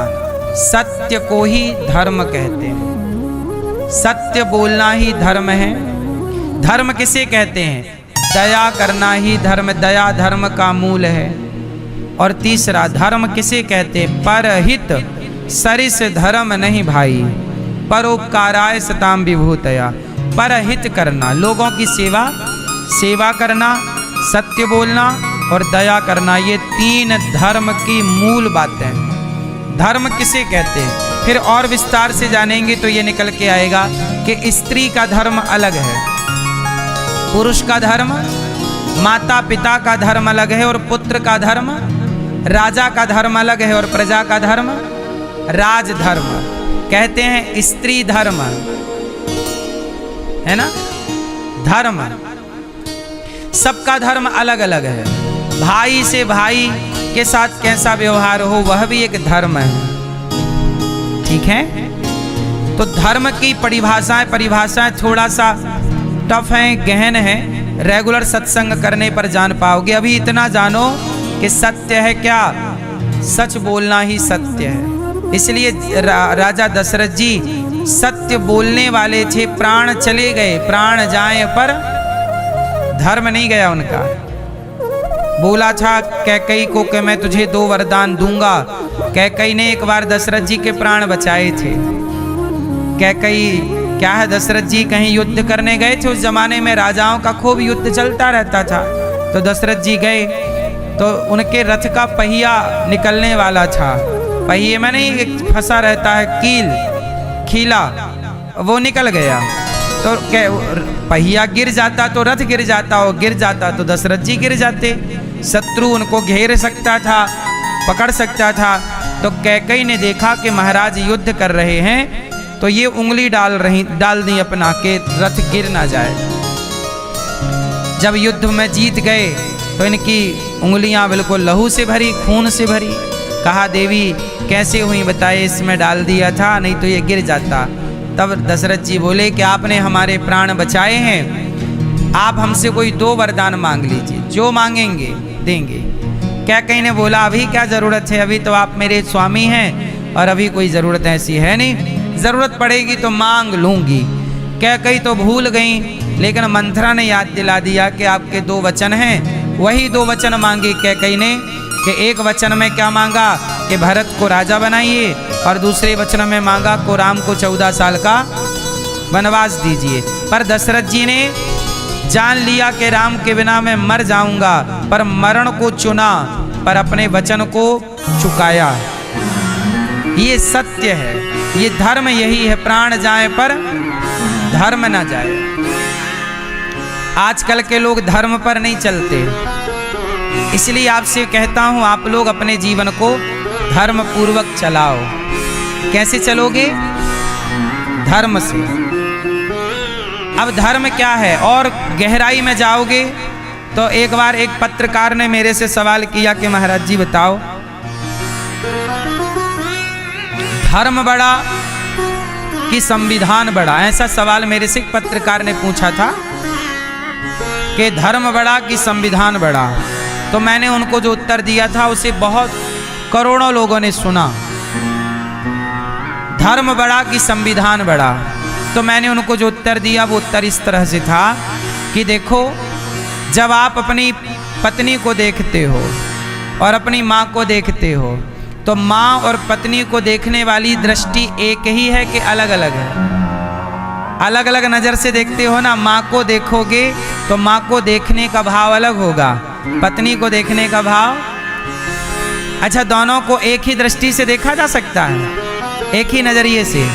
सत्य को ही धर्म कहते हैं। सत्य बोलना ही धर्म है। धर्म किसे कहते हैं? दया करना ही धर्म, दया धर्म का मूल है। और तीसरा, धर्म किसे कहते हैं? परहित सरिस धर्म नहीं भाई, परोपकाराय सताम विभूतया। परहित करना, लोगों की सेवा करना, सत्य बोलना और दया करना, ये 3 धर्म की मूल बातें। धर्म किसे कहते हैं? फिर और विस्तार से जानेंगे तो ये निकल के आएगा कि स्त्री का धर्म अलग है, पुरुष का धर्म, माता पिता का धर्म अलग है और पुत्र का धर्म, राजा का धर्म अलग है और प्रजा का धर्म राजधर्म। कहते हैं स्त्री धर्म, है ना? धर्म, सबका धर्म अलग अलग है। भाई से भाई के साथ कैसा व्यवहार हो, वह भी एक धर्म है। ठीक है? तो धर्म की परिभाषाएं थोड़ा सा टफ हैं, गहन है। रेगुलर सत्संग करने पर जान पाओगे। अभी इतना जानो कि सत्य है क्या? सच बोलना ही सत्य है। इसलिए राजा दशरथ जी सत्य बोलने वाले थे। प्राण चले गए, प्राण जाए पर धर्म नहीं गया उनका। बोला था कैकई को कि मैं तुझे 2 वरदान दूंगा। कैकई ने एक बार दशरथ जी के प्राण बचाए थे। कैकई क्या है, दशरथ जी कहीं युद्ध करने गए थे। उस जमाने में राजाओं का खूब युद्ध चलता रहता था। तो दशरथ जी गए तो उनके रथ का पहिया निकलने वाला था। पहिए में नहीं एक फंसा रहता है खीला, वो निकल गया। तो पहिया गिर जाता तो रथ गिर जाता, और गिर जाता तो दशरथ जी गिर जाते। शत्रु उनको घेर सकता था, पकड़ सकता था। तो कैकई ने देखा कि महाराज युद्ध कर रहे हैं, तो ये उंगली डाल दी अपना के रथ गिर ना जाए। जब युद्ध में जीत गए तो इनकी उंगलियां बिल्कुल लहू से भरी, खून से भरी। कहा देवी कैसे हुई बताए, इसमें डाल दिया था, नहीं तो ये गिर जाता। तब दशरथ जी बोले कि आपने हमारे प्राण बचाए हैं, आप हमसे कोई 2 वरदान मांग लीजिए, जो मांगेंगे देंगे। कैकई ने बोला अभी क्या ज़रूरत है, अभी तो आप मेरे स्वामी हैं और अभी कोई ज़रूरत ऐसी है नहीं, ज़रूरत पड़ेगी तो मांग लूँगी। कैकई तो भूल गई, लेकिन मंथरा ने याद दिला दिया कि आपके 2 वचन हैं। वही 2 वचन मांगे कैकई ने कि एक वचन में क्या मांगा कि भरत को राजा बनाइए, और दूसरे वचन में मांगा को राम को 14 साल का वनवास दीजिए। पर दशरथ जी ने जान लिया कि राम के बिना मैं मर जाऊंगा, पर मरण को चुना, पर अपने वचन को चुकाया। ये सत्य है, ये धर्म यही है। प्राण जाए पर धर्म ना जाए। आजकल के लोग धर्म पर नहीं चलते, इसलिए आपसे कहता हूं आप लोग अपने जीवन को धर्म पूर्वक चलाओ। कैसे चलोगे? धर्म से। अब धर्म क्या है और गहराई में जाओगे तो एक बार एक पत्रकार ने मेरे से सवाल किया कि महाराज जी बताओ, धर्म बड़ा कि संविधान बड़ा? ऐसा सवाल मेरे से एक पत्रकार ने पूछा था कि धर्म बड़ा कि संविधान बड़ा। तो मैंने उनको जो उत्तर दिया था उसे बहुत करोड़ों लोगों ने सुना। धर्म बड़ा कि संविधान बड़ा? तो मैंने उनको जो उत्तर दिया वो उत्तर इस तरह से था कि देखो, जब आप अपनी पत्नी को देखते हो और अपनी माँ को देखते हो, तो माँ और पत्नी को देखने वाली दृष्टि एक ही है कि अलग अलग है? अलग अलग नज़र से देखते हो ना। माँ को देखोगे तो माँ को देखने का भाव अलग होगा, पत्नी को देखने का भाव। अच्छा, दोनों को एक ही दृष्टि से देखा जा सकता है, एक ही नज़रिए से?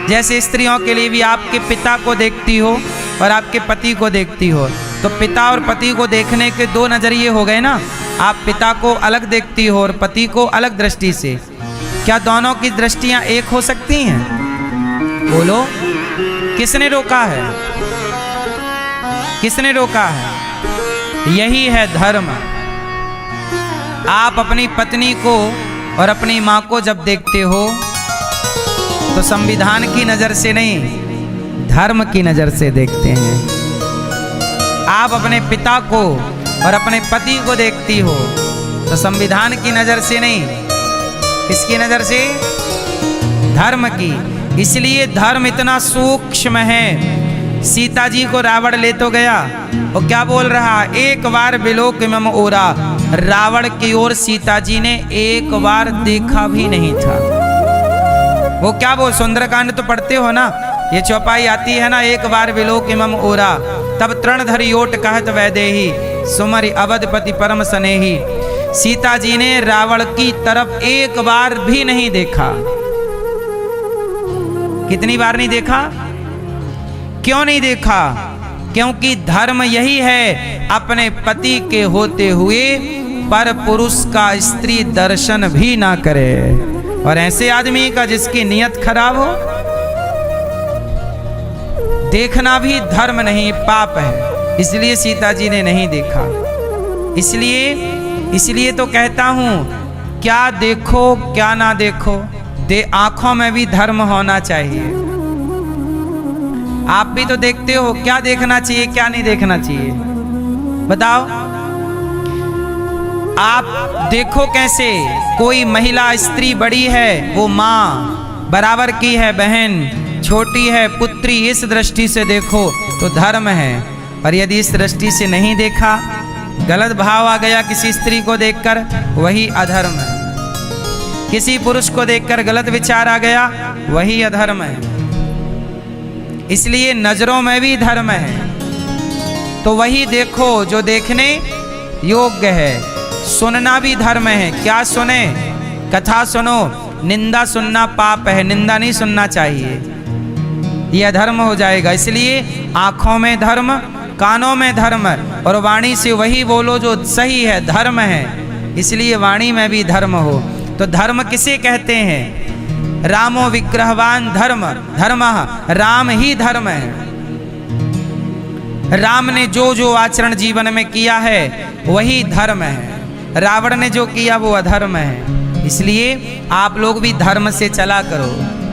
जैसे स्त्रियों के लिए भी आपके पिता को देखती हो और आपके पति को देखती हो, तो पिता और पति को देखने के 2 नज़रिए हो गए ना। आप पिता को अलग देखती हो और पति को अलग दृष्टि से। क्या दोनों की दृष्टियां एक हो सकती हैं? बोलो, किसने रोका है? किसने रोका है? यही है धर्म। आप अपनी पत्नी को और अपनी माँ को जब देखते हो तो संविधान की नजर से नहीं, धर्म की नजर से देखते हैं। आप अपने पिता को और अपने पति को देखती हो तो संविधान की नजर से नहीं, किसकी नजर से? धर्म की। इसलिए धर्म इतना सूक्ष्म है। सीता जी को रावण ले तो गया, और क्या बोल रहा? एक बार विलोकमम ओरा। रावण की ओर सीता जी ने एक बार देखा भी नहीं था। वो क्या बोल, सुंदरकांड तो पढ़ते हो ना, ये चौपाई आती है ना, एक बार विलोकमम ओरा तब तृणधर योट कहत वैदेही सुमरि अवधपति परम स्नेही। सीता जी ने रावण की तरफ एक बार भी नहीं देखा। कितनी बार नहीं देखा? क्यों नहीं देखा? क्योंकि धर्म यही है, अपने पति के होते हुए पर पुरुष का स्त्री दर्शन भी ना करे। और ऐसे आदमी का जिसकी नियत खराब हो, देखना भी धर्म नहीं, पाप है। इसलिए सीता जी ने नहीं देखा। इसलिए तो कहता हूं, क्या देखो क्या ना देखो, आंखों में भी धर्म होना चाहिए। आप भी तो देखते हो, क्या देखना चाहिए क्या नहीं देखना चाहिए, बताओ। आप देखो कैसे, कोई महिला स्त्री बड़ी है, वो माँ बराबर की है, बहन छोटी है, पुत्री, इस दृष्टि से देखो तो धर्म है। और यदि इस दृष्टि से नहीं देखा, गलत भाव आ गया किसी स्त्री को देखकर, वही अधर्म है। किसी पुरुष को देखकर गलत विचार आ गया, वही अधर्म है। इसलिए नजरों में भी धर्म है। तो वही देखो जो देखने योग्य है। सुनना भी धर्म है। क्या सुने? कथा सुनो। निंदा सुनना पाप है, निंदा नहीं सुनना चाहिए, यह धर्म हो जाएगा। इसलिए आंखों में धर्म, कानों में धर्म, और वाणी से वही बोलो जो सही है, धर्म है। इसलिए वाणी में भी धर्म हो। तो धर्म किसे कहते हैं? रामो विग्रहवान धर्म, धर्मः, राम ही धर्म है। राम ने जो जो आचरण जीवन में किया है वही धर्म है। रावण ने जो किया वो अधर्म है। इसलिए आप लोग भी धर्म से चला करो।